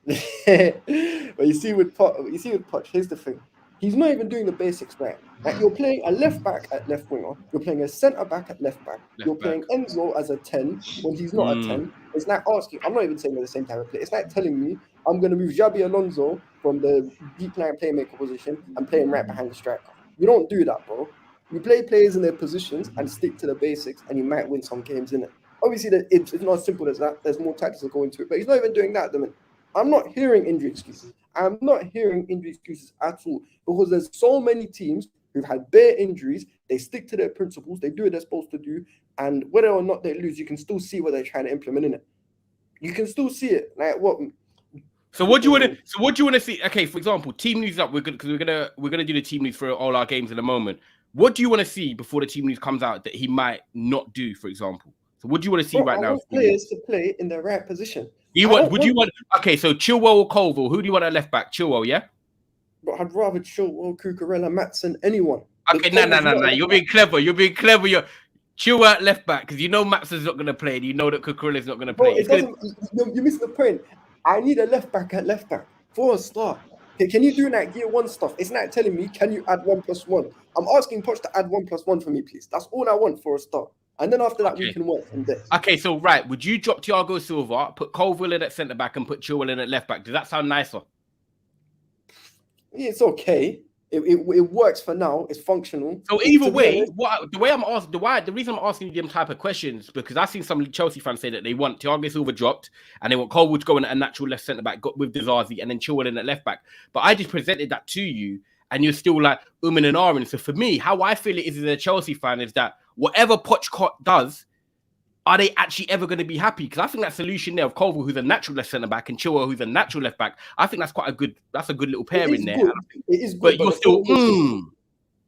D: But you see with Poch, here's the thing. He's not even doing the basics right. Like you're playing a left back at left winger. You're playing a centre back at left back. You're playing Enzo as a 10 when he's not a 10. It's like asking. I'm not even saying they're the same type of play. It's like telling me I'm going to move Xabi Alonso from the deep line playmaker position and play him right behind the striker. You don't do that, bro. You play players in their positions and stick to the basics, and you might win some games in it. Obviously, it's not as simple as that. There's more tactics that go into it, but he's not even doing that at the minute. I'm not hearing injury excuses. I'm not hearing injury excuses at all because there's so many teams who've had bare injuries. They stick to their principles. They do what they're supposed to do. And whether or not they lose, you can still see what they're trying to implement in it. You can still see it. Like what?
B: So what do you want to see? Okay, for example, team news up. We're gonna do the team news for all our games in a moment. What do you want to see before the team news comes out that he might not do? For example, so what do you want to see right now?
D: I want players to play in their right position.
B: Okay, so Chilwell or Colville? Who do you want at left back? Chilwell, yeah?
D: But I'd rather Chilwell, Cucurella, Matson, anyone.
B: Okay, no. You're being clever. You're Chilwell at left back because you know Matson's not going to play and you know that Cucurella's not going to play.
D: You missed the point. I need a left back at left back for a start. Okay, can you do like year one stuff? It's not telling me, can you add 1+1? I'm asking Poch to add 1+1 for me, please. That's all I want for a start. And then after that, we can work from there.
B: Okay, so right, would you drop Thiago Silva, put Colville in at centre back, and put Chilwell in at left back? Does that sound nicer?
D: Yeah, it's okay. It works for now. It's functional.
B: So either way, the reason I'm asking you them type of questions because I've seen some Chelsea fans say that they want Thiago Silva dropped and they want Colville to go in at a natural left centre back with Dizazi and then Chilwell in at left back. But I just presented that to you, and you're still like and ahhing. So for me, how I feel it is as a Chelsea fan is that whatever Poch does, are they actually ever going to be happy? Because I think that solution there of Colville, who's a natural left centre back, and Chilwell, who's a natural left back, I think that's a good little pair in there.
D: Good. It is good,
B: but you're still.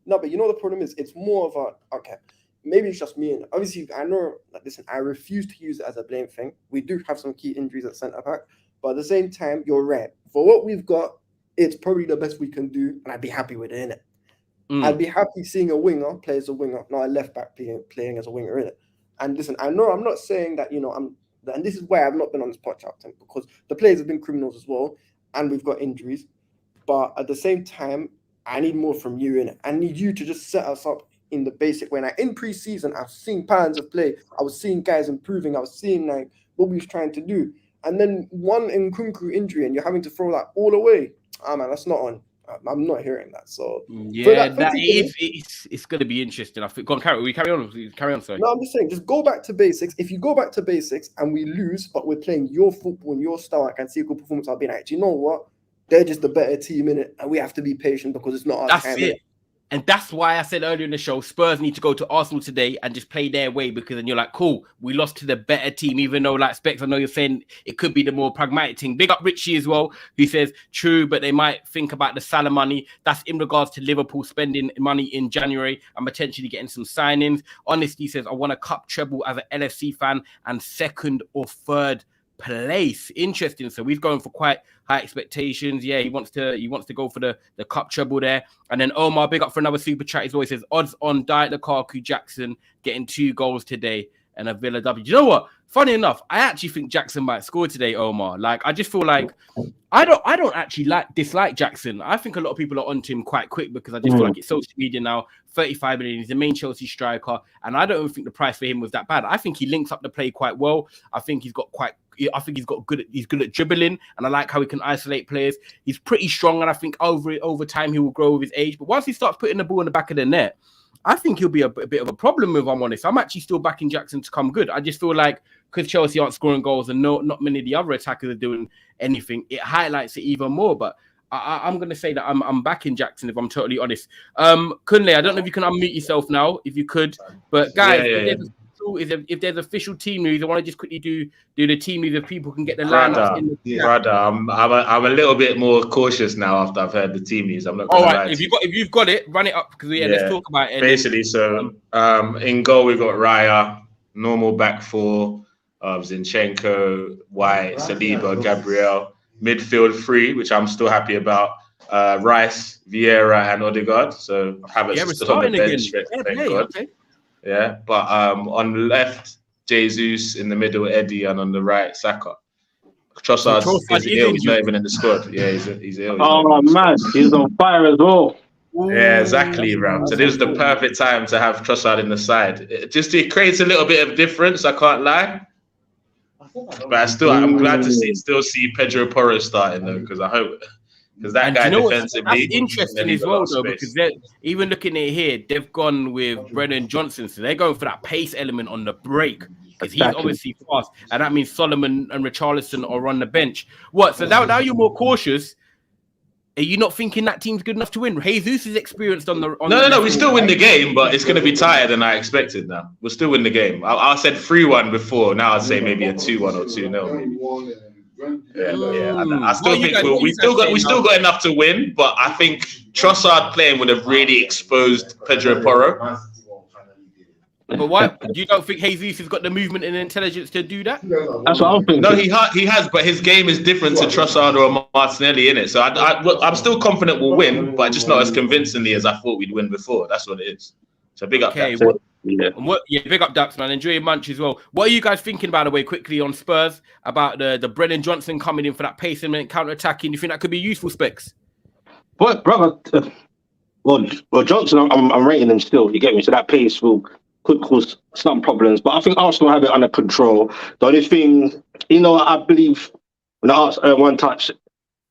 D: No, but you know the problem is it's more of a okay. Maybe it's just me, and obviously I know. Like, listen, I refuse to use it as a blame thing. We do have some key injuries at centre back, but at the same time, you're right. For what we've got, it's probably the best we can do, and I'd be happy with it, innit? I'd be happy seeing a winger play as a winger, not a left back playing as a winger, innit? And listen, I know I'm not saying that, and this is why I've not been on this Poch out thing, because the players have been criminals as well, and we've got injuries. But at the same time, I need more from you, innit? I need you to just set us up in the basic way. Now, in pre-season, I've seen patterns of play. I was seeing guys improving. I was seeing like what we was trying to do. And then one Nkunku injury, and you're having to throw that all away. Ah, man, that's not on. I'm not hearing that. So
B: Yeah,
D: for
B: that
D: today,
B: it's going to be interesting. I think. Go on, carry on. Sorry.
D: no, I'm just saying, just go back to basics. If you go back to basics and we lose, but we're playing your football and your style, I can see a good performance. I'll be like, do you know what? They're just the better team in it, and we have to be patient because it's not our
B: That's
D: time.
B: it. And that's why I said earlier in the show, Spurs need to go to Arsenal today and just play their way, because then you're like, cool, we lost to the better team, even though, like, Specs, I know you're saying it could be the more pragmatic thing. Big up Richie as well, who says, true, but they might think about the Salah money. That's in regards to Liverpool spending money in January and potentially getting some signings. Honestly, he says, I want a cup treble as an LFC fan and second or third place. Interesting. So he's going for quite high expectations. Yeah, he wants to go for the cup treble there. And then Omar, big up for another super chat. He always says odds on Diet Lukaku Jackson getting 2 goals today and a Villa W. Do you know what? Funny enough, I actually think Jackson might score today, Omar. Like, I just feel like I don't actually dislike Jackson. I think a lot of people are onto him quite quick because I just feel like it's social media now. 35 million, he's the main Chelsea striker, and I don't even think the price for him was that bad. I think he links up the play quite well. I think he's good at dribbling, and I like how he can isolate players. He's pretty strong, and I think over time he will grow with his age. But once he starts putting the ball in the back of the net, I think he'll be a bit of a problem, if I'm honest. I'm actually still backing Jackson to come good. I just feel like because Chelsea aren't scoring goals and not many of the other attackers are doing anything, it highlights it even more. But I'm going to say that I'm backing Jackson, if I'm totally honest. Kunle, I don't know if you can unmute yourself now, if you could. But guys, if there's official team news, I want to just quickly do the team news if people can get the lineups in the
A: brother, I'm a little bit more cautious now after I've heard the team news. I'm not going to lie.
B: If you've got it, run it up, because let's talk about it.
A: Basically, in goal we've got Raya, normal back four of Zinchenko, White, Saliba, Gabriel. Midfield 3, which I'm still happy about. Rice, Vieira, and Odegaard. So Havertz is still on the bench. Thank God. Okay. Yeah, but on the left, Jesus, in the middle, Eddie, and on the right, Saka. Trossard is ill. He's not even in the squad. Yeah, he's ill.
E: Oh man, he's on fire as well.
A: Yeah, exactly, bro. So this is the perfect time to have Trossard in the side. It creates a little bit of difference. I can't lie. But I'm glad to see Pedro Porro starting though, because that guy defensively.
B: That's interesting as well though, because they're even looking at it here, they've gone with Brennan Johnson, so they're going for that pace element on the break, because he's obviously fast, and that means Solomon and Richarlison are on the bench. What? So now you're more cautious. Are you not thinking that team's good enough to win? Jesus is experienced on the.
A: No. We still win the game, but it's going to be tighter than I expected. Now we'll still win the game. I said 3-1 before. Now I'd say maybe a 2-1 or 2-0. Yeah. I still think we still got enough to win, but I think Trossard playing would have really exposed Pedro Porro.
B: But why? You don't think Jesus has got the movement and intelligence to do that?
E: That's what I'm thinking.
A: No, he has, but his game is different to Trossard or Martinelli, innit? So I'm still confident we'll win, but just not as convincingly as I thought we'd win before. That's what it is. So big up.
B: Okay, big up Daps, man. Enjoy your munch as well. What are you guys thinking, by the way, quickly on Spurs about the Brennan Johnson coming in for that pace and counter-attacking? You think that could be useful, Specs?
E: But brother, well, Johnson, I'm rating him still. You get me? So that pace could cause some problems, but I think Arsenal have it under control. The only thing, I believe when I asked One Touch,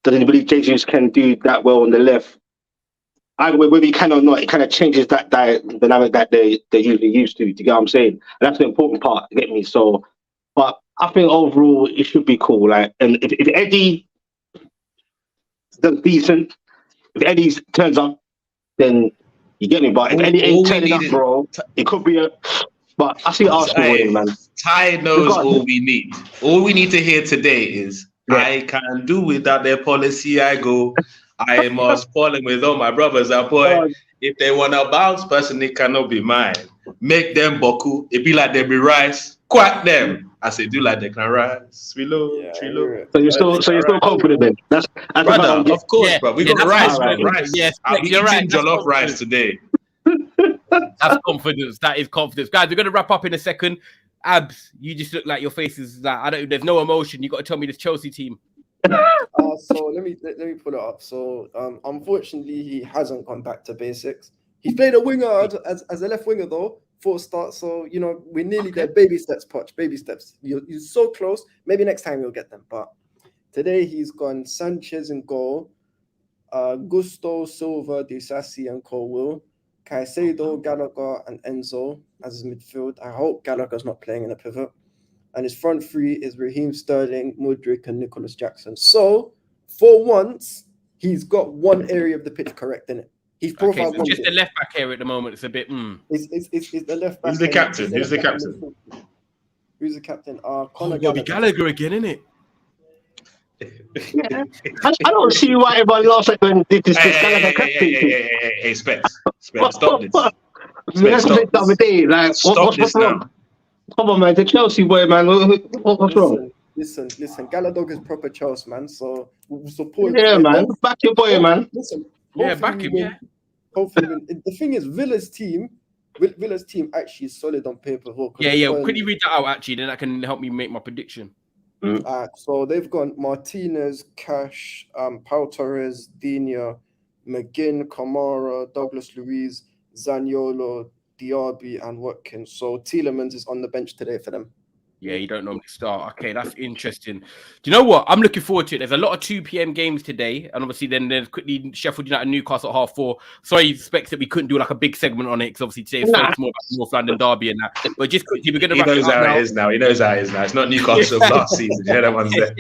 E: does he believe Jesus can do that well on the left? Whether he can or not, it kind of changes that dynamic that they usually used to. Do you get what I'm saying? And that's the important part. You get me? So, but I think overall it should be cool. Like, and if Eddie does decent, if Eddie turns up, then. You get me? But if Eddie ain't turning up, bro, it could be But I see Arsenal winning, man.
A: Ty knows all we need. All we need to hear today is, I can do without their policy. I go. I must fall in with all my brothers. If they want to bounce, personally cannot be mine. Make them boku. It be like they be rice. Quack them. I say, do like they can rise. Trilo.
E: So you're still confident then? That's
A: brother, of course, bro. We got rice, man. Rice. Yes, you're right. Jollof rice today.
B: That's confidence. That is confidence, guys. We're gonna wrap up in a second. Abs, you just look like your face is like there's no emotion. You got to tell me this Chelsea team.
D: So let me pull it up. So unfortunately, he hasn't gone back to basics. He's played a winger as a left winger though. 4 starts, so we're nearly there. Baby steps, Poch. Baby steps. You're so close. Maybe next time you'll get them. But today he's gone Sanchez in goal. Gusto, Silva, Disasi, and Colwill. Caicedo, Gallagher, and Enzo as his midfield. I hope Gallagher's not playing in a pivot. And his front three is Raheem Sterling, Mudryk, and Nicholas Jackson. So, for once, he's got one area of the pitch correct in it. He's profiled
B: so just the left back here at the moment. It's a bit.
D: It's the left back.
A: Who's the captain? Who's the captain?
D: Who's the captain?
B: Conor Gallagher again, isn't it?
E: I don't see why everybody laughs at when this Gallagher captain.
A: Hey, Specs, stop this.
E: That's what the other day. Like, what's wrong? Come on, man. The Chelsea boy, man. What's wrong?
D: Listen. Gallagher is proper Chelsea, man. So we'll support.
E: Yeah, man. Back your boy, man.
D: Listen.
B: Yeah, back him. Yeah.
D: Hopefully, the thing is, Villa's team actually is solid on paper.
B: Yeah. Could you read that out actually? Then that can help me make my prediction.
D: So they've got Martinez, Cash, Pau Torres, Digne, McGinn, Kamara, Douglas Luiz, Zaniolo, Diaby, and Watkins. So Tielemans is on the bench today for them.
B: Yeah, you don't normally start. Okay, that's interesting. Do you know what? I'm looking forward to it. There's a lot of 2 p.m. games today. And obviously then there's quickly Sheffield United, Newcastle at 4:30. Sorry, Specs, that we couldn't do like a big segment on it because obviously today it's more about North London derby and that. But just quickly, we're going to
A: He knows how it is now. He knows how it is now. It's not Newcastle last season. Yeah, that one's there.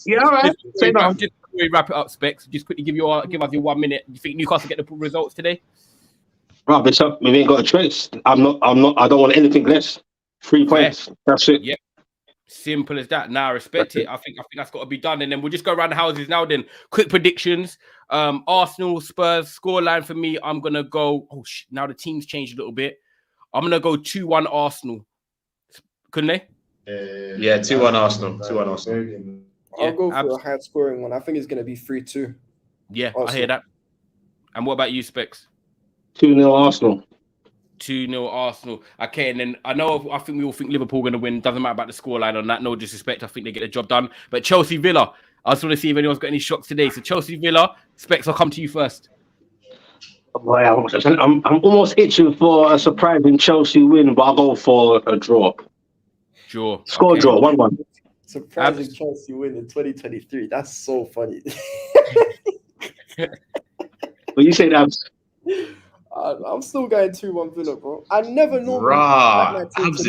E: Yeah, all right. Say no.
B: Just we wrap it up, Specs. Just quickly give us your 1 minute. Do you think Newcastle get the results today?
E: Rubbish up. We ain't got a choice. I don't want anything less. 3 points. That's it.
B: Yep. Simple as that. Now, I respect it. I think that's got to be done. And then we'll just go around the houses now. Then quick predictions. Arsenal, Spurs scoreline for me. I'm gonna go. Now the team's changed a little bit. I'm gonna go 2-1 Arsenal. Couldn't they?
A: Yeah, 2-1 Arsenal. 2-1 Arsenal.
D: I'll go for a high scoring one. I think it's gonna be 3-2.
B: Yeah, Arsenal. I hear that. And what about you, Specs?
E: 2-0 Arsenal.
B: 2-0 Arsenal. Okay, and then I think we all think Liverpool going to win. Doesn't matter about the scoreline on that. No disrespect. I think they get the job done. But Chelsea Villa. I just want to see if anyone's got any shocks today. So Chelsea Villa. Specs, I'll come to you first.
E: Boy, I'm almost itching for a surprising Chelsea win, but I'll go for a draw.
B: Draw.
E: Score draw, 1-1.
D: Surprising Chelsea win in 2023. That's so funny.
E: What you say, Daps?
D: I'm still going 2-1 Villa, bro. I never know.
A: He's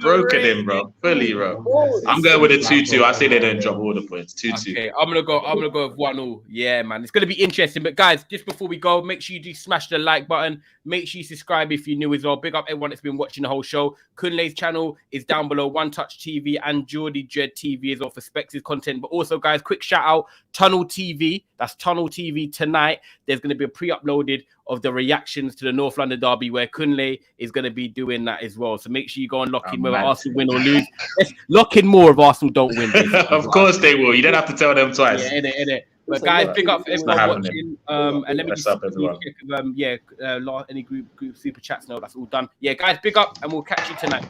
A: broken him, bro. Fully, bro. I'm going with a 2-2. I say they don't drop all the points. 2-2.
B: Okay, I'm gonna go with 1-0. Yeah, man. It's gonna be interesting. But guys, just before we go, make sure you do smash the like button. Make sure you subscribe if you're new as well. Big up everyone that's been watching the whole show. Kunle's channel is down below. One Touch TV and Geordie Dread TV as well for Specs' content. But also, guys, quick shout out Tunnel TV. That's Tunnel TV tonight. There's going to be a pre-uploaded of the reactions to the North London derby where Kunle is going to be doing that as well. So make sure you go and lock in whether Arsenal win or lose. Let's lock in more if Arsenal don't win.
A: Of course they will. You don't have to tell them twice.
B: Yeah, in it. But guys, big up for everyone watching. And let me just check any group super chats. No, that's all done. Yeah, guys, big up and we'll catch you tonight.